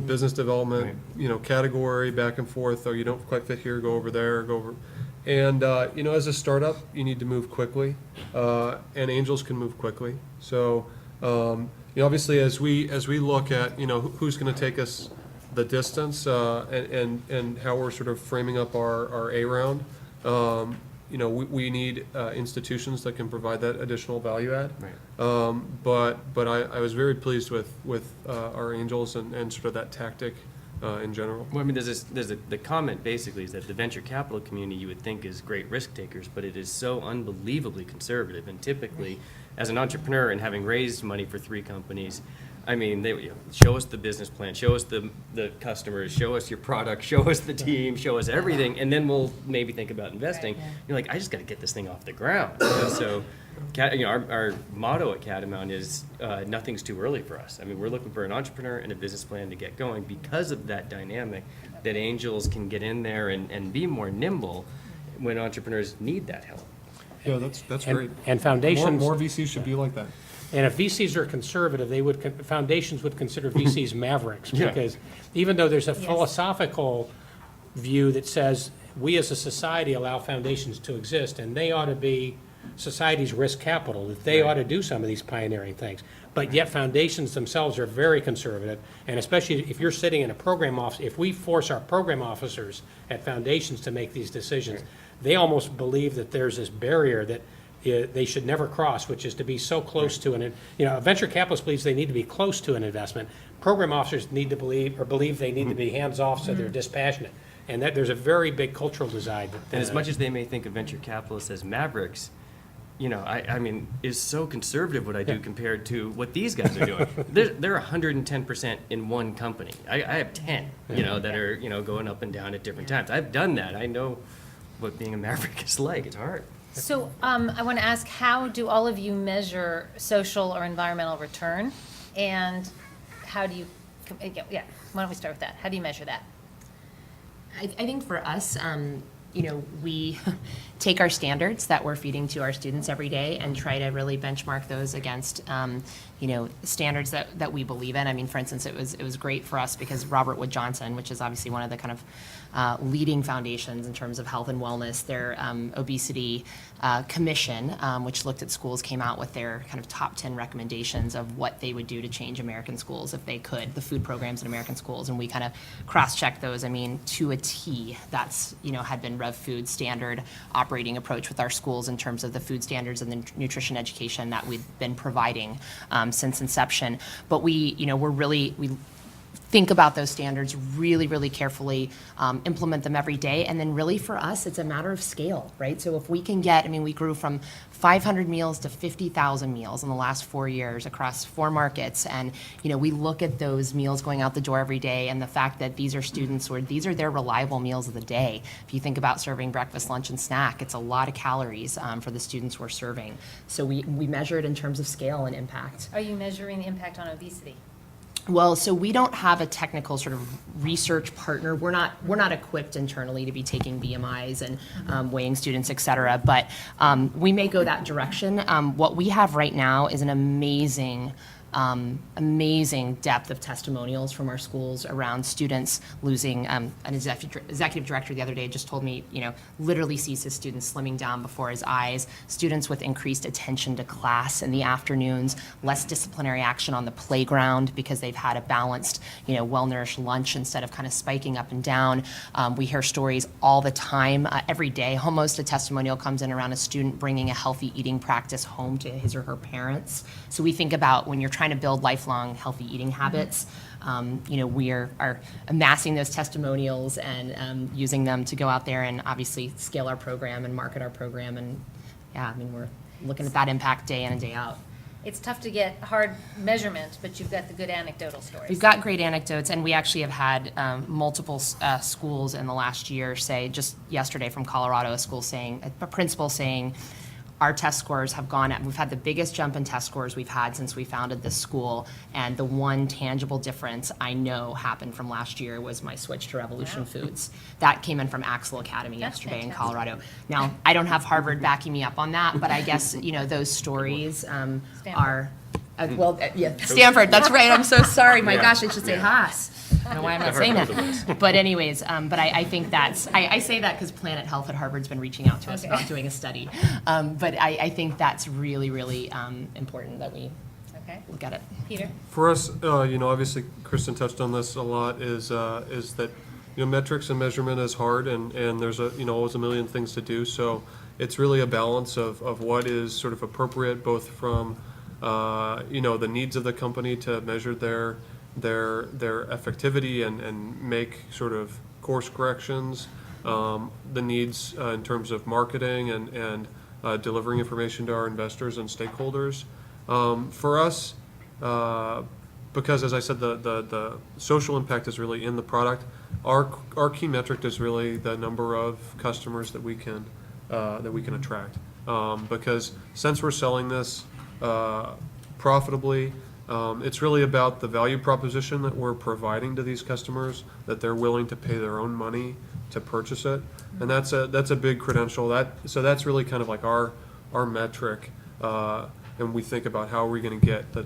business development, category, back and forth. Oh, you don't quite fit here, go over there, go over. And, as a startup, you need to move quickly, and angels can move quickly. So, obviously, as we look at, who's going to take us the distance, and how we're sort of framing up our A round, we need institutions that can provide that additional value add. Right. But I was very pleased with our angels and sort of that tactic in general. Well, I mean, the comment basically is that the venture capital community you would think is great risk takers, but it is so unbelievably conservative. And typically, as an entrepreneur and having raised money for 3 companies, I mean, they show us the business plan, show us the customers, show us your product, show us the team, show us everything, and then we'll maybe think about investing. You're like, I just got to get this thing off the ground. So, our motto at Catamount is nothing's too early for us. I mean, we're looking for an entrepreneur and a business plan to get going because of that dynamic that angels can get in there and be more nimble when entrepreneurs need that help. Yeah, that's And- great. and foundations- More VCs should be like that. And if VCs are conservative, foundations would consider VCs mavericks. Yeah. Because even though there's a philosophical view that says we as a society allow foundations to exist, and they ought to be society's risk capital, that they ought to do some of these pioneering things. But yet foundations themselves are very conservative, and especially if you're sitting in a program office, if we force our program officers at foundations to make these decisions, they almost believe that there's this barrier that they should never cross, which is to be so close to a venture capitalist believes they need to be close to an investment. Program officers need to believe they need to be hands-off, so they're dispassionate. And that there's a very big cultural divide. And as much as they may think of venture capitalists as mavericks, I mean, is so conservative what I do compared to what these guys are doing. They're 110% in one company. I have 10, that are, going up and down at different times. I've done that. I know what being a maverick is like. It's hard. so I want to ask, how do all of you measure social or environmental return? And how do you, why don't we start with that? How do you measure that? I think for us, we take our standards that we're feeding to our students every day and try to really benchmark those against, standards that we believe in. I mean, for instance, it was great for us because Robert Wood Johnson, which is obviously one of the kind of leading foundations in terms of health and wellness, their obesity commission, which looked at schools, came out with their kind of top 10 recommendations of what they would do to change American schools if they could, the food programs in American schools, and we kind of cross-checked those. I mean, to a T, that's, had been Rev Food's standard operating approach with our schools in terms of the food standards and the nutrition education that we've been providing since inception. But we think about those standards really, really carefully, implement them every day. And then really for us, it's a matter of scale, right? So if we can we grew from 500 meals to 50,000 meals in the last 4 years across 4 markets. And, we look at those meals going out the door every day and the fact that these are students where these are their reliable meals of the day. If you think about serving breakfast, lunch, and snack, it's a lot of calories for the students we're serving. So we measure it in terms of scale and impact. Are you measuring the impact on obesity? Well, so we don't have a technical sort of research partner. We're not equipped internally to be taking BMIs and weighing students, et cetera, but we may go that direction. What we have right now is an amazing amazing depth of testimonials from our schools around students losing. An executive director the other day just told me, literally sees his students slimming down before his eyes, students with increased attention to class in the afternoons, less disciplinary action on the playground because they've had a balanced, well-nourished lunch instead of kind of spiking up and down. We hear stories all the time, every day, almost a testimonial comes in around a student bringing a healthy eating practice home to his or her parents. So we think about when you're trying to build lifelong healthy eating habits, we are amassing those testimonials and using them to go out there and obviously scale our program and market our program. And we're looking at that impact day in and day out. It's tough to get hard measurement, but you've got the good anecdotal stories. We've got great anecdotes, and we actually have had multiple schools in the last year say, just yesterday from Colorado, a principal saying, our test scores have gone up. We've had the biggest jump in test scores we've had since we founded this school, and the one tangible difference I know happened from last year was my switch to Revolution Foods. That came in from Axel Academy yesterday in Colorado. Now, I don't have Harvard backing me up on that, but I guess, those stories are, Stanford, that's right, I'm so sorry, my gosh, I should say Haas. I don't know why I'm not saying that. But anyways, I think that's, I say that because Planet Health at Harvard's been reaching out to us about doing a study. But I think that's really, really important that we look at it. Peter? For us, obviously Kristen touched on this a lot, is that, metrics and measurement is hard, and there's always a million things to do. So it's really a balance of what is sort of appropriate, both from, the needs of the company to measure their effectivity and make sort of course corrections, the needs in terms of marketing and delivering information to our investors and stakeholders. For us, because as I said, the social impact is really in the product. Our key metric is really the number of customers that we can attract. Because since we're selling this profitably, it's really about the value proposition that we're providing to these customers, that they're willing to pay their own money to purchase it, and that's a big credential. So that's really kind of like our metric, and we think about how are we going to get the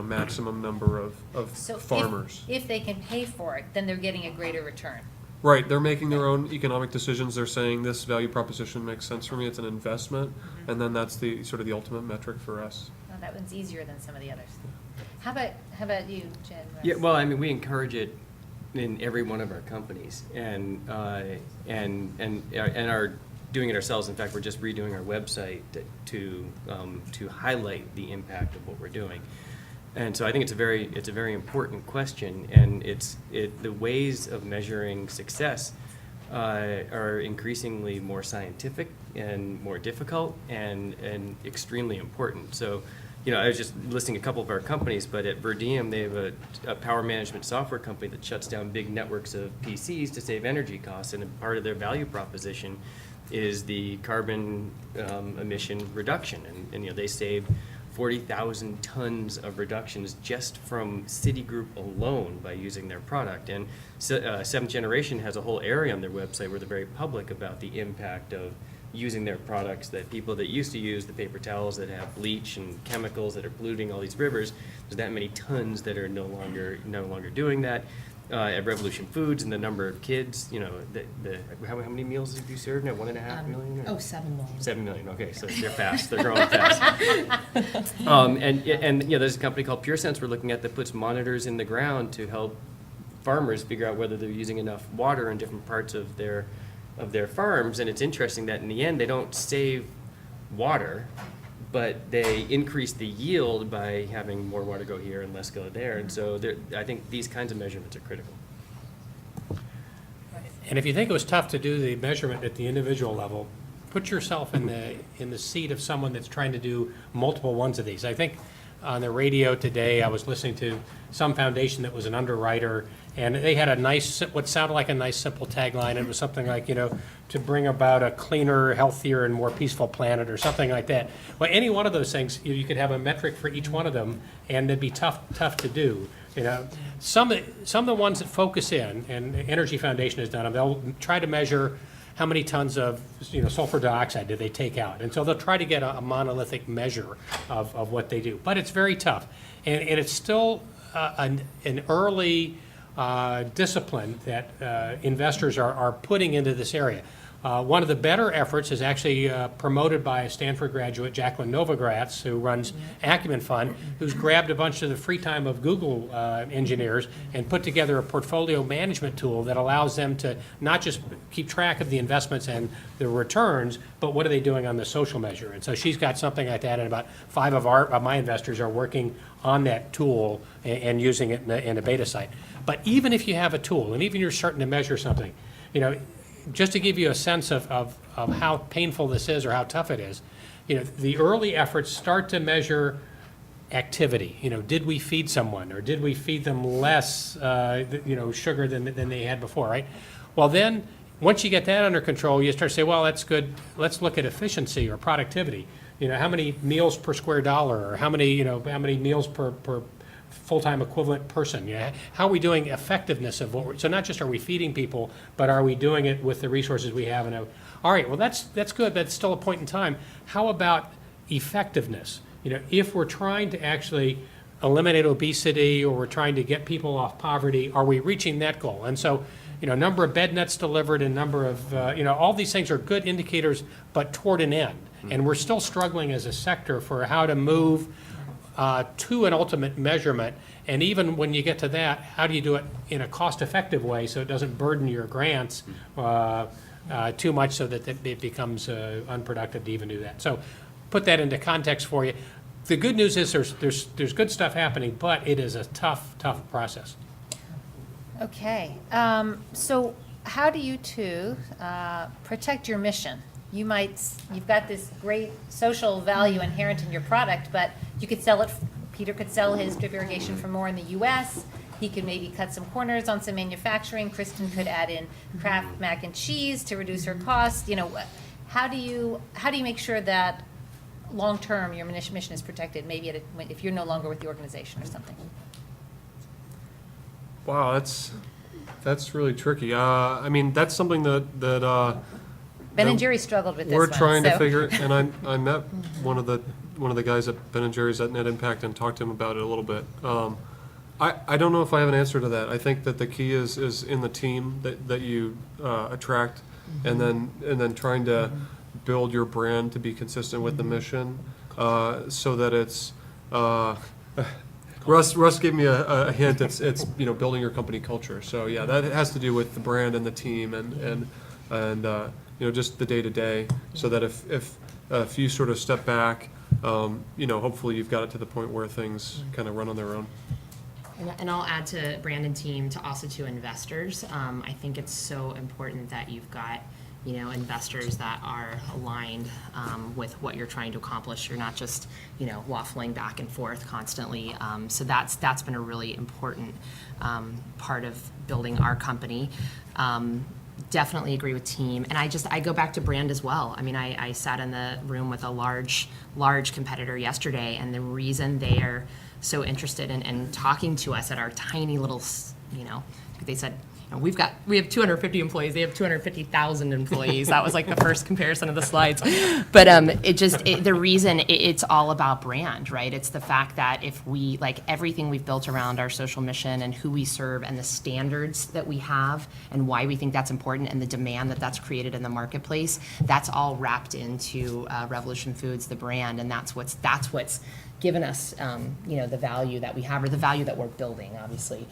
maximum number of farmers. If they can pay for it, then they're getting a greater return. Right, they're making their own economic decisions. They're saying this value proposition makes sense for me. It's an investment, and then that's the sort of the ultimate metric for us. Well, that one's easier than some of the others. How about you, Jen? Yeah, well, we encourage it in every one of our companies, and are doing it ourselves. In fact, we're just redoing our website to highlight the impact of what we're doing. And so I think it's a very important question, and the ways of measuring success are increasingly more scientific and more difficult and extremely important. So, I was just listing a couple of our companies, but at Verdium, they have a power management software company that shuts down big networks of PCs to save energy costs, and part of their value proposition is the carbon emission reduction, and they save 40,000 tons of reductions just from Citigroup alone by using their product. And Seventh Generation has a whole area on their website where they're very public about the impact of using their products, that people that used to use the paper towels that have bleach and chemicals that are polluting all these rivers, there's that many tons that are no longer doing that. At Revolution Foods, and the number of kids, how many meals have you served now? 1.5 million? Or? 7 million. 7 million. Okay, so they're fast. They're growing fast. There's a company called Pure Sense we're looking at that puts monitors in the ground to help farmers figure out whether they're using enough water in different parts of their farms. And it's interesting that in the end they don't save water, but they increase the yield by having more water go here and less go there. And so I think these kinds of measurements are critical. And if you think it was tough to do the measurement at the individual level, put yourself in the seat of someone that's trying to do multiple ones of these. I think on the radio today, I was listening to some foundation that was an underwriter, and they had what sounded like a nice, simple tagline. It was something like, to bring about a cleaner, healthier, and more peaceful planet, or something like that. Well, any one of those things, you could have a metric for each one of them, and it'd be tough to do. Some of the ones that focus in, and Energy Foundation has done them, they'll try to measure how many tons of sulfur dioxide did they take out? And so they'll try to get a monolithic measure of what they do. But it's very tough. And it's still an early discipline that investors are putting into this area. One of the better efforts is actually promoted by a Stanford graduate, Jacqueline Novogratz, who runs Acumen Fund, who's grabbed a bunch of the free time of Google engineers and put together a portfolio management tool that allows them to not just keep track of the investments and the returns, but what are they doing on the social measure. And so she's got something like that, and about 5 of my investors are working on that tool and using it in a beta site. But even if you have a tool, and even you're starting to measure something, just to give you a sense of how painful this is or how tough it is, the early efforts start to measure activity. Did we feed someone, or did we feed them less, sugar than they had before, right? Well, then, once you get that under control, you start to say, well, that's good. Let's look at efficiency or productivity. How many meals per square dollar, or how many meals per full-time equivalent person. How are we doing effectiveness of what so not just are we feeding people, but are we doing it with the resources we have? All right, well, that's good. That's still a point in time. How about effectiveness? If we're trying to actually eliminate obesity, or we're trying to get people off poverty, are we reaching that goal? And so, number of bed nets delivered and number of, all these things are good indicators, but toward an end. And we're still struggling as a sector for how to move to an ultimate measurement. And even when you get to that, how do you do it in a cost-effective way so it doesn't burden your grants too much so that it becomes unproductive to even do that? So put that into context for you. The good news is there's good stuff happening, but it is a tough process. Okay. So how do you two protect your mission? You've got this great social value inherent in your product, but you could sell it. Peter could sell his drip irrigation for more in the U.S. He could maybe cut some corners on some manufacturing. Kristen could add in Kraft mac and cheese to reduce her costs. How do you make sure that long term your mission is protected? Maybe if you're no longer with the organization or something. Wow, that's really tricky. That's something that Ben and Jerry struggled with this we're one. trying to figure. And I met one of the guys at Ben and Jerry's at Net Impact and talked to him about it a little bit. I don't know if I have an answer to that. I think that the key is in the team that you attract, and then trying to build your brand to be consistent with the mission, so that it's. Russ gave me a hint. It's building your company culture. So yeah, that has to do with the brand and the team and just the day to day. So that if you sort of step back, hopefully you've got it to the point where things kind of run on their own. And I'll add to brand and team, to also to investors. I think it's so important that you've got investors that are aligned with what you're trying to accomplish. You're not just waffling back and forth constantly. So that's been a really important part of building our company. Definitely agree with team, and I go back to brand as well. I sat in the room with a large competitor yesterday, and the reason they are so interested in talking to us at our tiny little, they said, we have 250 employees. They have 250,000 employees. That was like the first comparison of the slides. But the reason it's all about brand, right? It's the fact that if we, everything we've built around our social mission and who we serve and the standards that we have and why we think that's important and the demand that's created in the marketplace, that's all wrapped into Revolution Foods, the brand, and that's what's given us, the value that we have, or the value that we're building, obviously.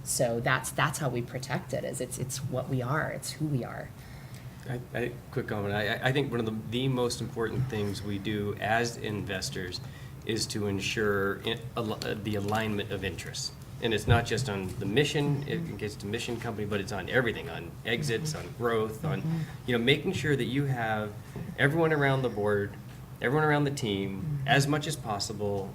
So that's how we protect it. It's what we are. It's who we are. Quick comment. I think one of the most important things we do as investors is to ensure the alignment of interests. And it's not just on the mission, in case it's a mission company, but it's on everything, on exits, on growth, on making sure that you have everyone around the board, everyone around the team, as much as possible,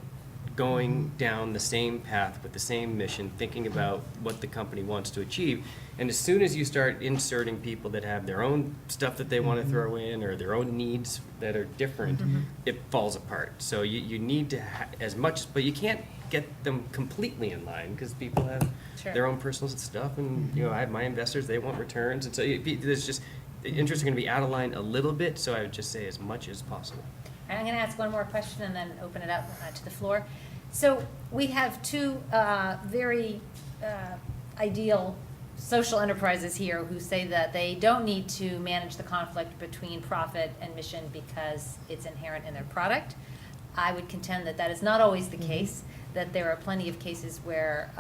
going down the same path with the same mission, thinking about what the company wants to achieve. And as soon as you start inserting people that have their own stuff that they want to throw in, or their own needs that are different, it falls apart. So you need to as much, but you can't get them completely in line, because people have their own personal stuff, and I have my investors, they want returns, and so there's just the interests are going to be out of line a little bit, so I would just say as much as possible. And I'm going to ask one more question and then open it up to the floor. So we have two very ideal social enterprises here who say that they don't need to manage the conflict between profit and mission because it's inherent in their product. I would contend that that is not always the case, that there are plenty of cases where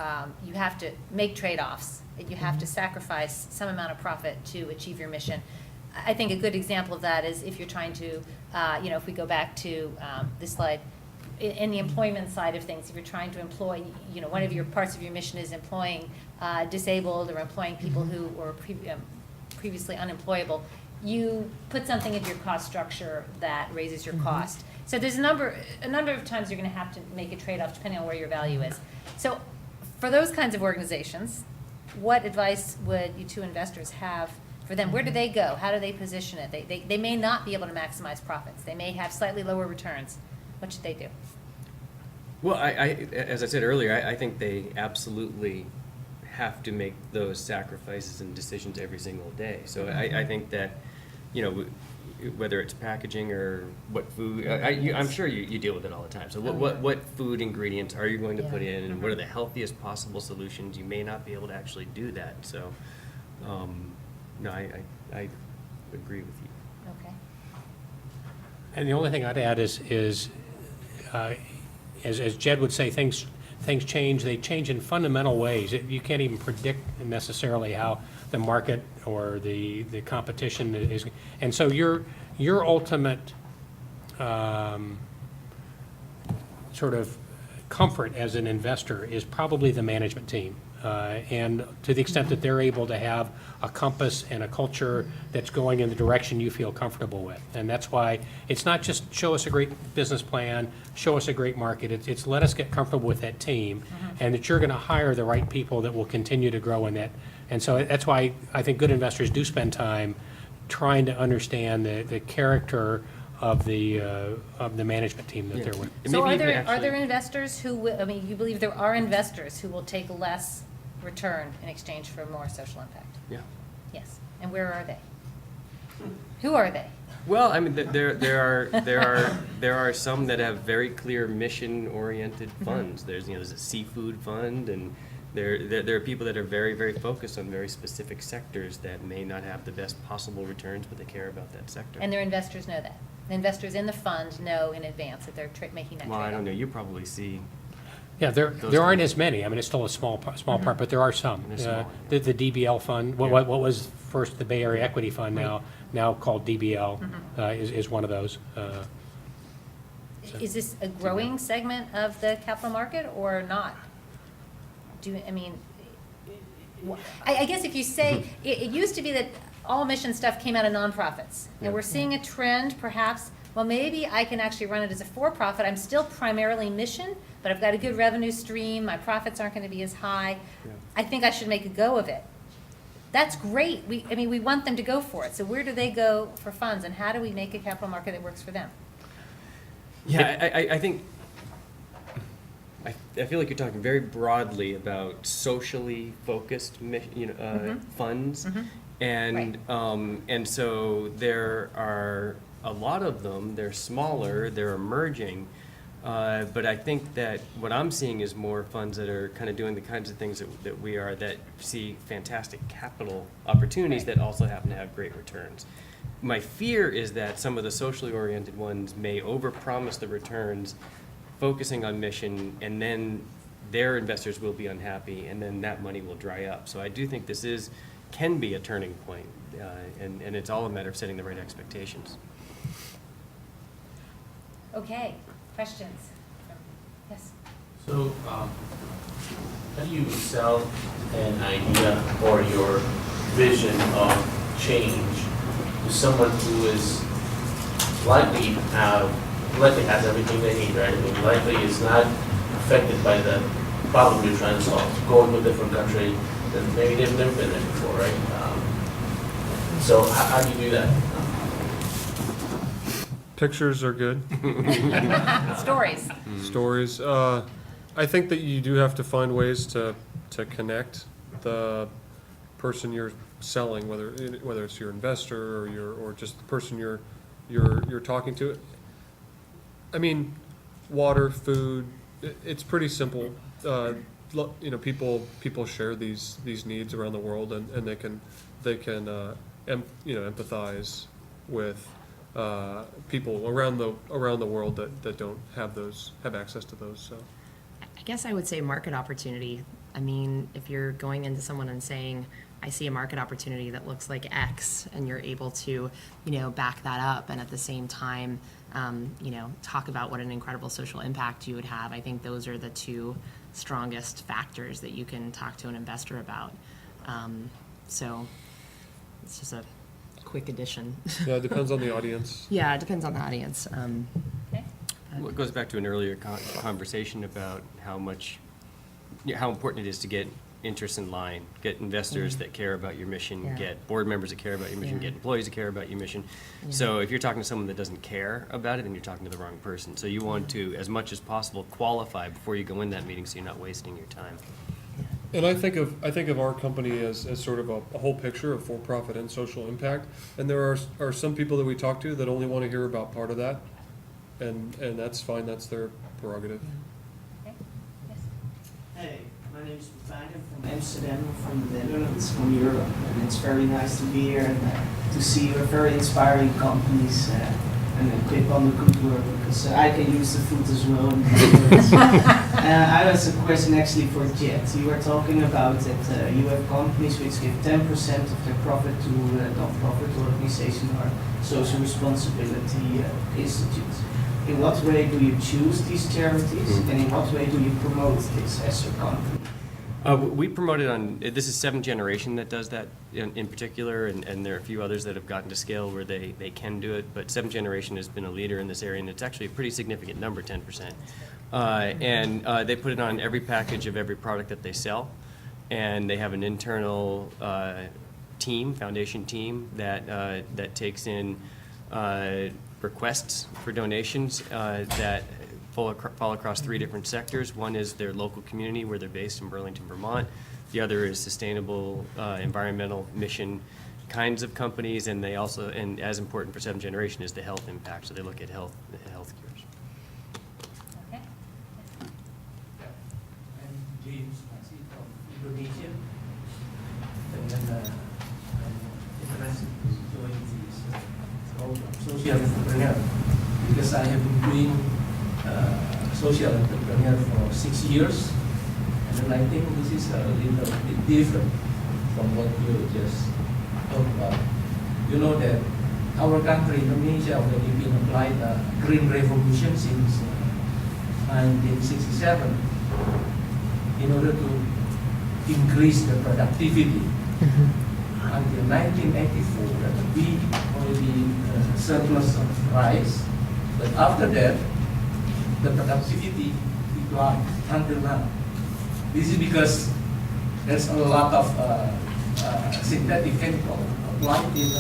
you have to make trade-offs, and you have to sacrifice some amount of profit to achieve your mission. I think a good example of that is if you're trying to, if we go back to this slide, in the employment side of things, if you're trying to employ, one of your parts of your mission is employing disabled or employing people who were previously unemployable, you put something into your cost structure that raises your cost. So there's a number of times you're going to have to make a trade-off depending on where your value is. So for those kinds of organizations, what advice would you two investors have for them? Where do they go? How do they position it? They may not be able to maximize profits. They may have slightly lower returns. What should they do? Well, as I said earlier, I think they absolutely have to make those sacrifices and decisions every single day. So I think that, whether it's packaging or what food, I'm sure you deal with it all the time. So what food ingredients are you going to put in, and what are the healthiest possible solutions? You may not be able to actually do that. So, no, I agree with you. Okay. And the only thing I'd add is as Jed would say, things change. They change in fundamental ways. You can't even predict necessarily how the market or the competition is. And so your ultimate sort of comfort as an investor is probably the management team. And to the extent that they're able to have a compass and a culture that's going in the direction you feel comfortable with. And that's why it's not just show us a great business plan, show us a great market. It's let us get comfortable with that team, and that you're going to hire the right people that will continue to grow in that. And so that's why I think good investors do spend time trying to understand the character of the management team that they're with. So Maybe are even there actually- investors who, you believe there are investors who will take less return in exchange for more social impact? Yeah. Yes. And where are they? Who are they? Well, I mean, there are some that have very clear mission-oriented funds. There's a seafood fund, and there are people that are very, very focused on very specific sectors that may not have the best possible returns, but they care about that sector. And their investors know that. The investors in the fund know in advance that they're making that trade-off. Well, I don't know. You probably see. Yeah, there Those aren't kinds. as many. I mean, it's still a small part, but there are some. They're small, The DBL fund, what was first the Bay Area Equity Fund, now called DBL, is one of those. Is this a growing segment of the capital market or not? I guess if you say, it used to be that all mission stuff came out of nonprofits. And we're seeing a trend, perhaps, well, maybe I can actually run it as a for-profit. I'm still primarily mission, but I've got a good revenue stream. My profits aren't going to be as high. Yeah. I think I should make a go of it. That's great. We want them to go for it. So where do they go for funds, and how do we make a capital market that works for them? Yeah, I think, I feel like you're talking very broadly about socially focused, funds. And, and so there are a lot of them. They're smaller, they're emerging. But I think that what I'm seeing is more funds that are kind of doing the kinds of things that we are, that see fantastic capital opportunities that also happen to have great returns. My fear is that some of the socially oriented ones may overpromise the returns, focusing on mission, and then their investors will be unhappy, and then that money will dry up. So I do think this can be a turning point, and it's all a matter of setting the right expectations. Okay, questions? Yes. So, how do you sell an idea or your vision of change to someone who is likely has everything they need, right? I mean, likely is not affected by the problem you're trying to solve, going to a different country that maybe they've never been there before, right? So how do you do that? Pictures are good. Stories. Stories. I think that you do have to find ways to connect the person you're selling, whether it's your investor or just the person you're talking to. I mean, water, food, it's pretty simple. People share these needs around the world, and they can empathize with people around the world that don't have access to those. So I guess I would say market opportunity. I mean, if you're going into someone and saying, I see a market opportunity that looks like X, and you're able to, back that up, and at the same time, talk about what an incredible social impact you would have. I think those are the two strongest factors that you can talk to an investor about. So it's just a quick addition. yeah, it depends on the audience. Yeah, it depends on the audience. Okay. Well, it goes back to an earlier conversation about how important it is to get interests in line, get investors that care about your mission, Yeah. get board members that care about your mission, Yeah. get employees that care about your mission. So if you're talking to someone that doesn't care about it, then you're talking to the wrong person. So you want to, as much as possible, qualify before you go in that meeting, so you're not wasting your time. And I think of our company as sort of a whole picture of for-profit and social impact. And there are some people that we talk to that only want to hear about part of that, and that's fine. That's their prerogative. Okay. Yes. Hey, my name is Martijn. I'm from Amsterdam, from the Netherlands, from Europe, and it's very nice to be here and to see your very inspiring companies and keep on the good work, because I can use the food as well. I have a question actually for Jet. You were talking about that you have companies which give 10% of their profit to non-profit organizations or social responsibility institutes. In what way do you choose these charities, and in what way do you promote this as a company? We promote it on, this is seventh generation that does that in particular, and there are a few others that have gotten to scale where they can do it, but seventh generation has been a leader in this area, and it's actually a pretty significant number, 10%. And they put it on every package of every product that they sell, and they have an internal foundation team that takes in requests for donations that fall across three different sectors. One is their local community where they're based in Burlington, Vermont. The other is sustainable environmental mission kinds of companies, and they also, and as important for seventh generation, is the health impact. So they look at health cures. Okay. I'm James Masih from Indonesia. And then I'm interested to join this program, social entrepreneur, because I have been doing social entrepreneur for 6 years. And then I think this is a little bit different from what you just talked about. You know that our country, Indonesia, already been applied a green revolution since 1967 in order to increase the productivity. Until 1984, we already surplus of rice, but after that, the productivity declined until now. This is because there's a lot of synthetic chemical applied in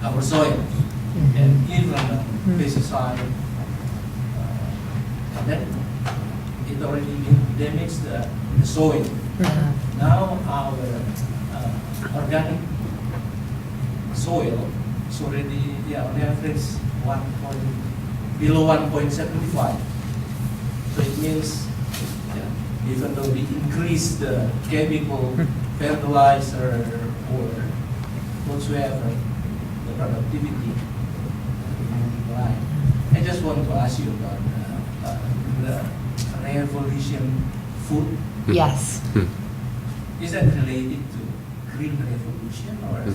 our soil, and even pesticide. And then it already damaged the soil. Now our organic soil is already, on average, below 1.75. So it means, even though we increase the chemical fertilizer or whatsoever, the productivity will decline. I just want to ask you about the revolution food. Yes. Is that related to green revolution or?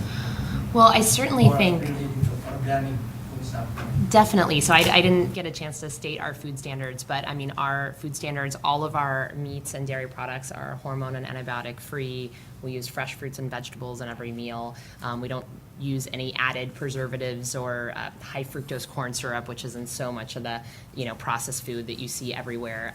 Well, I certainly or think. related to organic food supply? Definitely. So I didn't get a chance to state our food standards, but I mean, our food standards, all of our meats and dairy products are hormone and antibiotic free. We use fresh fruits and vegetables in every meal. We don't use any added preservatives or high fructose corn syrup, which is in so much of the processed food that you see everywhere.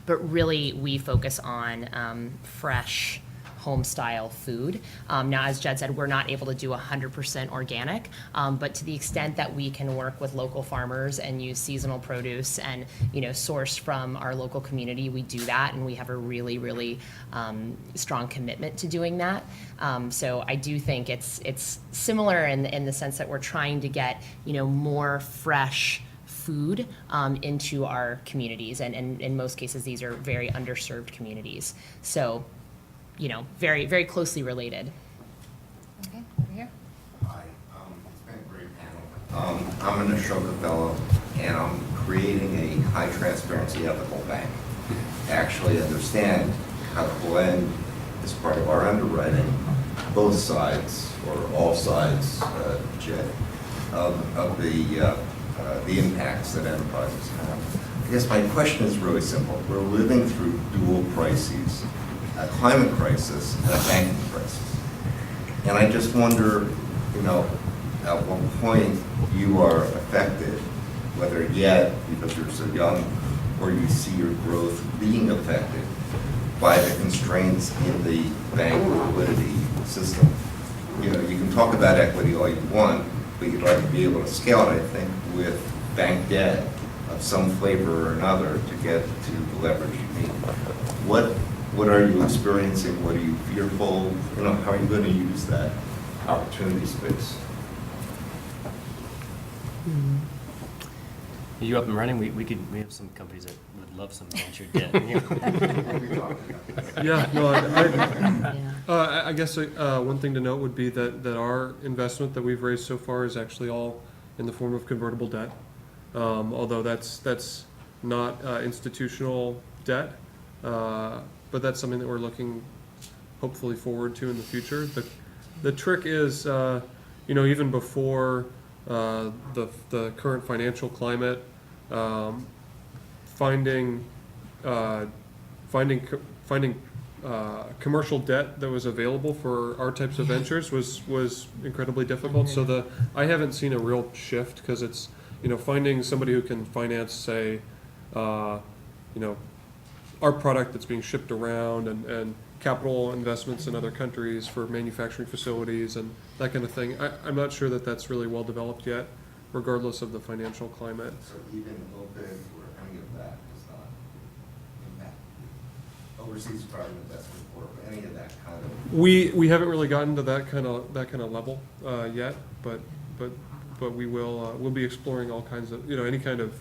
But really, we focus on fresh, home style food. Now, as Jed said, we're not able to do 100% organic, but to the extent that we can work with local farmers and use seasonal produce and, source from our local community, we do that, and we have a really, really strong commitment to doing that. So I do think it's similar in the sense that we're trying to get, more fresh food into our communities, and in most cases, these are very underserved communities. So, very, very closely related. Okay, over here. Hi, it's been a great panel. I'm an Ashoka Fellow, and I'm creating a high transparency ethical bank. I actually understand how to blend, as part of our underwriting, both sides, or all sides, Jed, of the impacts that enterprises have. I guess my question is really simple. We're living through dual crises, a climate crisis and a banking crisis. And I just wonder, at what point you are affected, whether yet, because you're so young, or you see your growth being affected by the constraints in the bank liquidity system. You can talk about equity all you want, but you'd like to be able to scale it, I think, with bank debt of some flavor or another to get to the leverage you need. What are you experiencing? What are you fearful? How are you going to use that opportunity space? Are you up and running? We have some companies that would love some venture debt. Yeah, no, Yeah. I guess one thing to note would be that our investment that we've raised so far is actually all in the form of convertible debt, although that's not institutional debt, but that's something that we're looking hopefully forward to in the future. The trick is, even before the current financial climate, finding commercial debt that was available for our types of ventures was incredibly difficult. So I haven't seen a real shift, because it's, finding somebody who can finance, say, our product that's being shipped around, and capital investments in other countries for manufacturing facilities and that kind of thing. I'm not sure that that's really well developed yet, regardless of the financial climate. So even OPIC or any of that is not impact. Overseas private investment or any of that kind of. We haven't really gotten to that kind of level yet, but we will. We'll be exploring all kinds of any kind of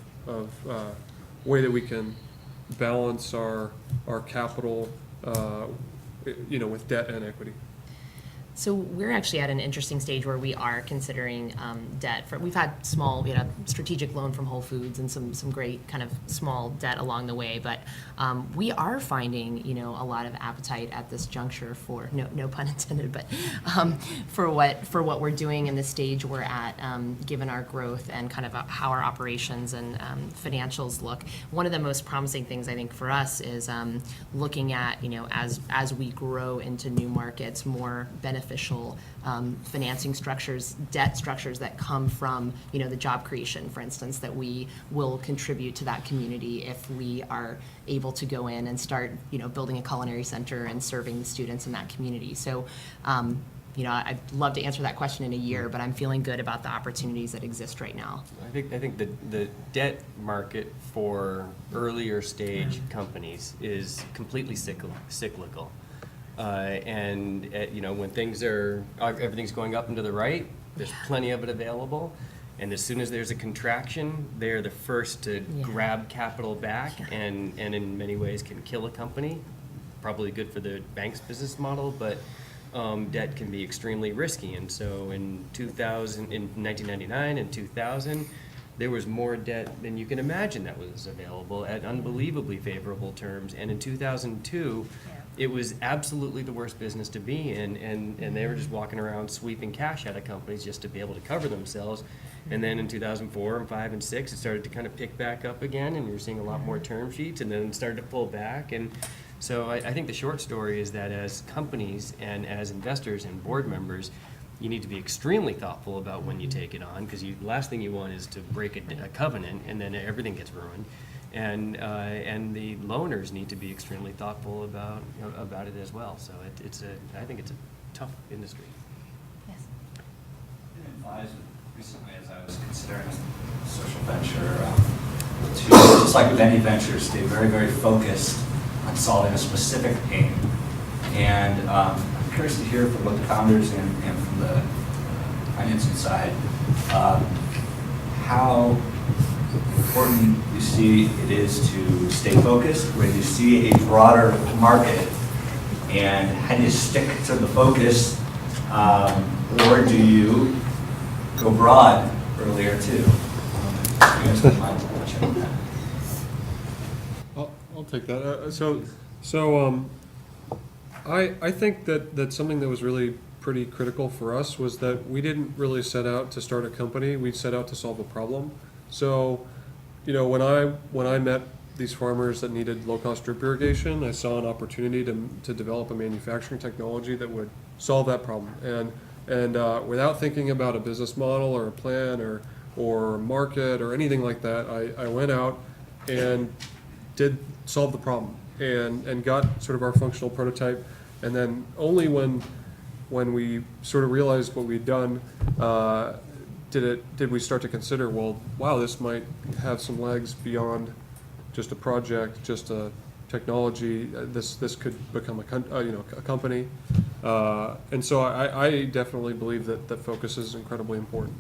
way that we can balance our capital with debt and equity. So we're actually at an interesting stage where we are considering debt. We've had we had a strategic loan from Whole Foods and some great kind of small debt along the way, but we are finding a lot of appetite at this juncture for no pun intended, but for what we're doing in the stage we're at, given our growth and kind of how our operations and financials look. One of the most promising things I think for us is looking at as we grow into new markets, more beneficial financing structures, debt structures that come from the job creation, for instance, that we will contribute to that community if we are able to go in and start building a culinary center and serving the students in that community. So I'd love to answer that question in a year, but I'm feeling good about the opportunities that exist right now. I think the debt market for earlier stage companies is completely cyclical. When everything's going up and to the right, there's plenty of it available. And as soon as there's a contraction, they're the first to grab capital back and in many ways can kill a company. Probably good for the bank's business model, but debt can be extremely risky. And so in 1999 and 2000, there was more debt than you can imagine that was available at unbelievably favorable terms. And in 2002, it was absolutely the worst business to be in, and they were just walking around sweeping cash out of companies just to be able to cover themselves. And then in 2004 and 5 and 6, it started to kind of pick back up again, and you're seeing a lot more term sheets, and then it started to pull back. And so I think the short story is that as companies and as investors and board members, you need to be extremely thoughtful about when you take it on, because the last thing you want is to break a covenant and then everything gets ruined. And the loaners need to be extremely thoughtful about it as well. So I think it's a tough industry. Yes. Been advised recently as I was considering a social venture to, just like with any venture, stay very, very focused on solving a specific pain. And I'm curious to hear from both the founders and from the financing side how important you see it is to stay focused, where you see a broader market, and how do you stick to the focus, or do you go broad earlier too? You guys don't mind touching on that? I'll take that. I think that something that was really pretty critical for us was that we didn't really set out to start a company. We set out to solve a problem. So, when I met these farmers that needed low-cost drip irrigation, I saw an opportunity to develop a manufacturing technology that would solve that problem. And without thinking about a business model or a plan or market or anything like that, I went out and did solve the problem and got sort of our functional prototype. And then only when we sort of realized what we'd done, did we start to consider, well, wow, this might have some legs beyond just a project, just a technology. This could become a company. And so I definitely believe that focus is incredibly important.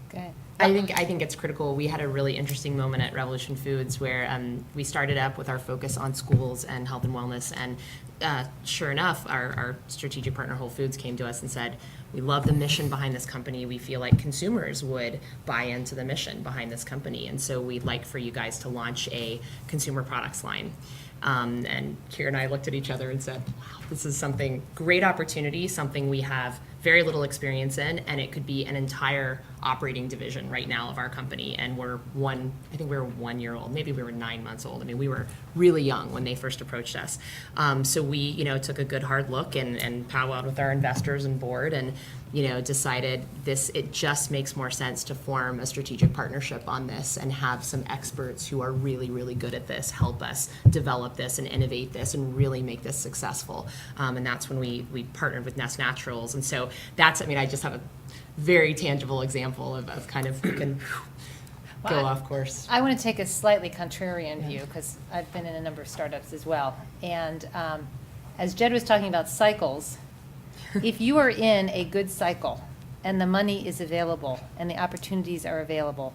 Go ahead. I think it's critical. We had a really interesting moment at Revolution Foods where we started up with our focus on schools and health and wellness, and sure enough, our strategic partner Whole Foods came to us and said, we love the mission behind this company. We feel like consumers would buy into the mission behind this company, and so we'd like for you guys to launch a consumer products line. And Kira and I looked at each other and said, wow, this is something, great opportunity, something we have very little experience in, and it could be an entire operating division right now of our company. And I think we were 1 year old, maybe we were 9 months old. I mean, we were really young when they first approached us. So we, took a good hard look and powwowed with our investors and board and, decided it just makes more sense to form a strategic partnership on this and have some experts who are really, really good at this help us develop this and innovate this and really make this successful. And that's when we partnered with Nest Naturals. And so I just have a very tangible example of kind of who can go off course. I want to take a slightly contrarian view because I've been in a number of startups as well. And as Jed was talking about cycles, if you are in a good cycle and the money is available and the opportunities are available,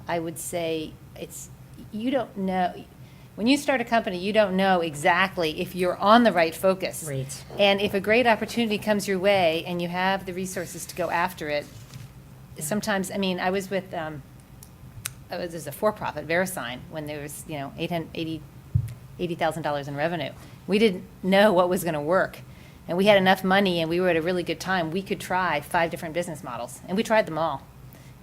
I would say you don't know. When you start a company, you don't know exactly if you're on the right focus. Right. And if a great opportunity comes your way and you have the resources to go after it, sometimes, I was with, there's a for-profit, VeriSign, when there was, $80,000 in revenue. We didn't know what was going to work. And we had enough money and we were at a really good time. We could try 5 different business models. And we tried them all.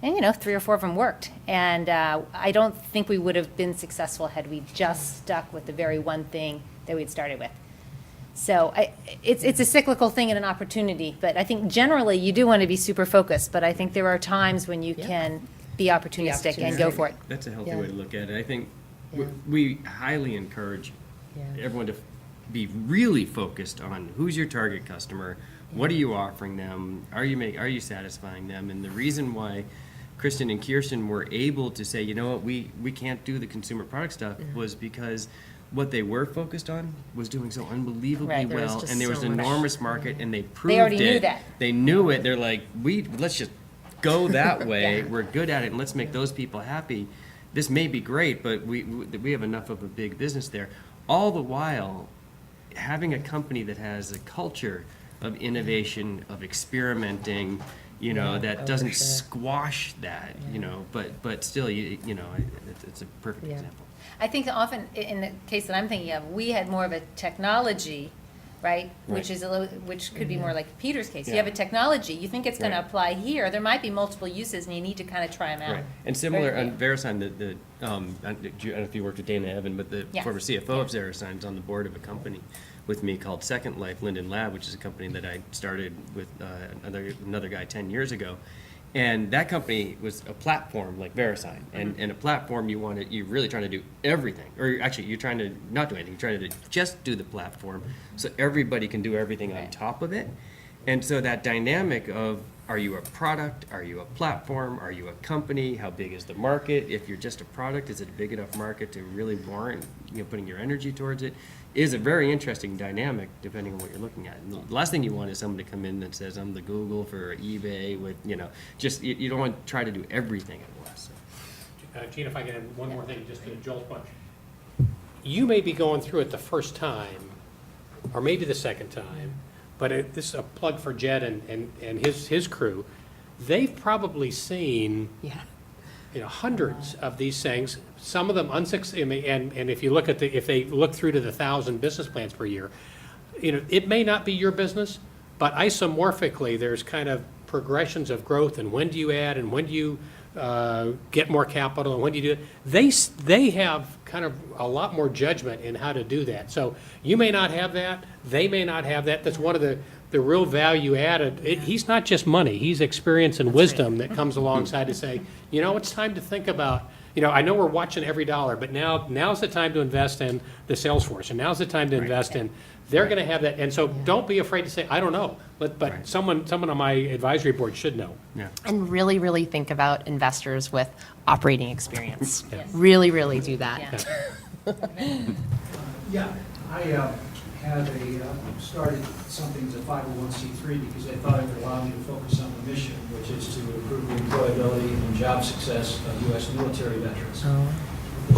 And, 3 or 4 of them worked. And I don't think we would have been successful had we just stuck with the very one thing that we'd started with. So it's a cyclical thing and an opportunity. But I think generally you do want to be super focused. But I think there are times when you can be opportunistic and go for it. That's a healthy Yeah. way to look at it. I think Yeah. we highly encourage everyone to be really focused on who's your target customer, what are you offering them, are you satisfying them, and the reason why Kristen and Kirsten were able to say, we can't do the consumer product stuff was because what they were focused on was doing so unbelievably Right, there was well, just and there was so an much. enormous market, and they proved already it. knew that. They knew it. They're like, let's just go that way. Yeah. We're good at it, and let's make those people happy. This may be great, but we have enough of a big business there. All the while, having a company that has a culture of innovation, of experimenting, that doesn't sure. squash that, but still, it's a perfect Yeah. example. I think often, in the case that I'm thinking of, we had more of a technology, right? Which is which could be more like Peter's case. You have a technology, you think it's going to Right. apply here. There might be multiple uses, and you need to kind of try them out. Right. And similar Very on VeriSign, I don't know if you worked with Dana Evan, but the Yes. former CFO of VeriSign is on the board of a company with me called Second Life Linden Lab, which is a company that I started with another guy 10 years ago. And that company was a platform like VeriSign, and a platform you're really trying to do everything, or actually you're trying to not do anything, you're trying to just do the platform, so everybody can do everything on top of it. And so that dynamic of, are you a product, are you a platform, are you a company, how big is the market? If you're just a product, is it a big enough market to really warrant, putting your energy towards it? Is a very interesting dynamic depending on what you're looking at. And the last thing you want is someone to come in that says, I'm the Google for eBay with, just, you don't want to try to do everything at once. Gene, if I can add one more thing, just to Joel's point. You may be going through it the first time, or maybe the second time, but this is a plug for Jed and his crew. They've probably seen hundreds of these things, some of them unsuccessful, and if you look at if they look through to the 1,000 business plans per year, it may not be your business, but isomorphically, there's kind of progressions of growth, and when do you add, and when do you get more capital, and when do you do it? They have kind of a lot more judgment in how to do that. So you may not have that, they may not have that. That's one of the real value added. He's not just money, he's experience and wisdom that comes alongside to say, it's time to think about, I know we're watching every dollar, but now's the time to invest in the sales force, and now's the time to invest in, they're going to have that. And so don't be afraid to say, I don't know, but someone on my advisory board should know. Yeah. And really, really think about investors with operating experience. Yes. Really, really do that. Yeah. I started something as a 501c3 because I thought it would allow me to focus on the mission, which is to improve the employability and job success of U.S. military veterans.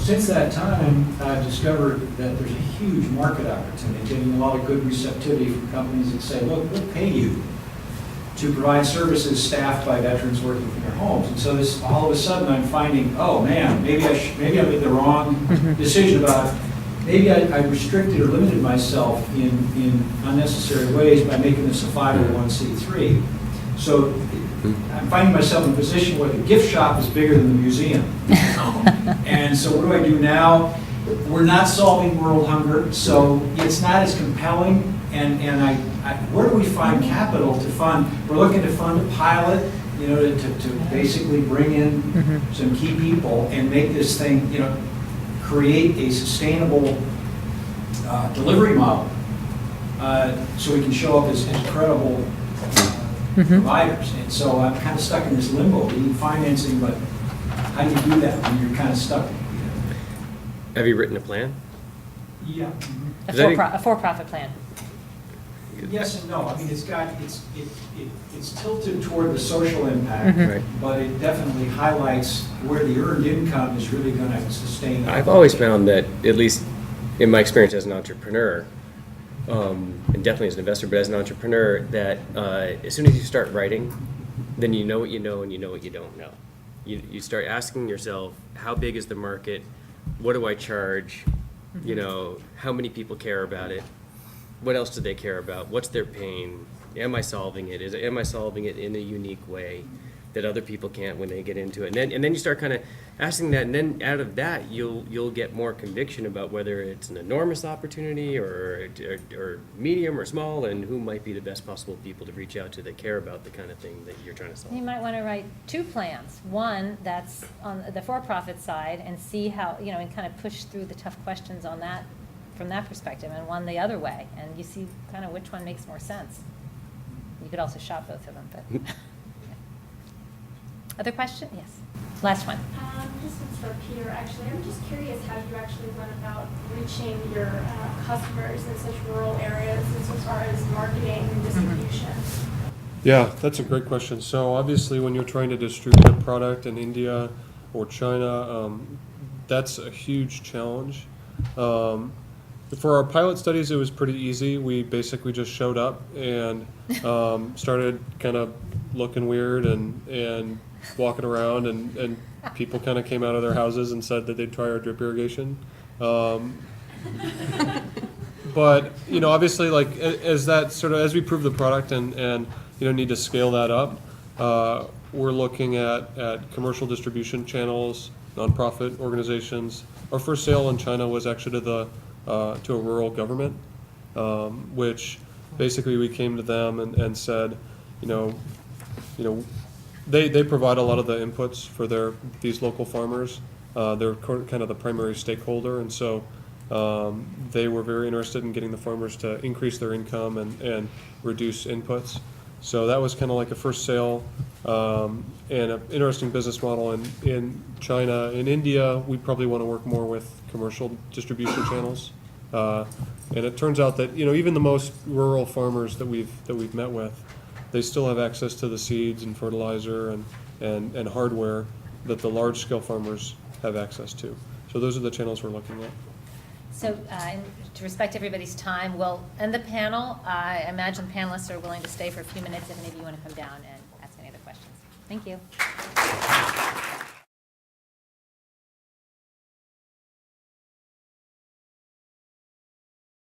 Since that time, I've discovered that there's a huge market opportunity, getting a lot of good receptivity from companies that say, look, we'll pay you to provide services staffed by veterans working from their homes. And so this, all of a sudden I'm finding, oh man, maybe I made the wrong decision about, maybe I restricted or limited myself in unnecessary ways by making this a 501c3. So I'm finding myself in a position where the gift shop is bigger than the museum. And so what do I do now? We're not solving world hunger, so it's not as compelling. And where do we find capital to fund? We're looking to fund a pilot, to basically bring in some key people and make this thing, create a sustainable delivery model so we can show up as credible providers. And so I'm kind of stuck in this limbo. We need financing, but how do you do that when you're kind of stuck? Have you written a plan? Yeah. A for-profit plan. Yes and no. I mean, it's tilted toward the social impact, Right. but it definitely highlights where the earned income is really going to sustain. I've always found that, at least in my experience as an entrepreneur, and definitely as an investor, but as an entrepreneur, that as soon as you start writing, then you know what you know and you know what you don't know. You start asking yourself, how big is the market? What do I charge? How many people care about it? What else do they care about? What's their pain? Am I solving it? Am I solving it in a unique way that other people can't when they get into it? And then you start kind of asking that, and then out of that, you'll get more conviction about whether it's an enormous opportunity or medium or small, and who might be the best possible people to reach out to that care about the kind of thing that you're trying to solve. You might want to write two plans. One that's on the for-profit side and see how, and kind of push through the tough questions on that from that perspective, and one the other way, and you see kind of which one makes more sense. You could also shop both of them, but. Other question? Yes. Last one. This one's for Peter, actually. I'm just curious how you actually went about reaching your customers in such rural areas as far as marketing and distribution. Yeah, that's a great question. So obviously, when you're trying to distribute a product in India or China, that's a huge challenge. For our pilot studies, it was pretty easy. We basically just showed up and started kind of looking weird and walking around, and people kind of came out of their houses and said that they'd try our drip irrigation. But obviously, like as we prove the product and need to scale that up, we're looking at commercial distribution channels, nonprofit organizations. Our first sale in China was actually to a rural government, which basically we came to them and said, They provide a lot of the inputs for these local farmers. They're kind of the primary stakeholder, and so they were very interested in getting the farmers to increase their income and reduce inputs. So that was kind of like a first sale, and an interesting business model in China. In India, we probably want to work more with commercial distribution channels. And it turns out that, even the most rural farmers that we've met with, they still have access to the seeds and fertilizer and hardware that the large-scale farmers have access to. So those are the channels we're looking at. So, and to respect everybody's time, we'll end the panel. I imagine panelists are willing to stay for a few minutes if any of you want to come down and ask any other questions. Thank you.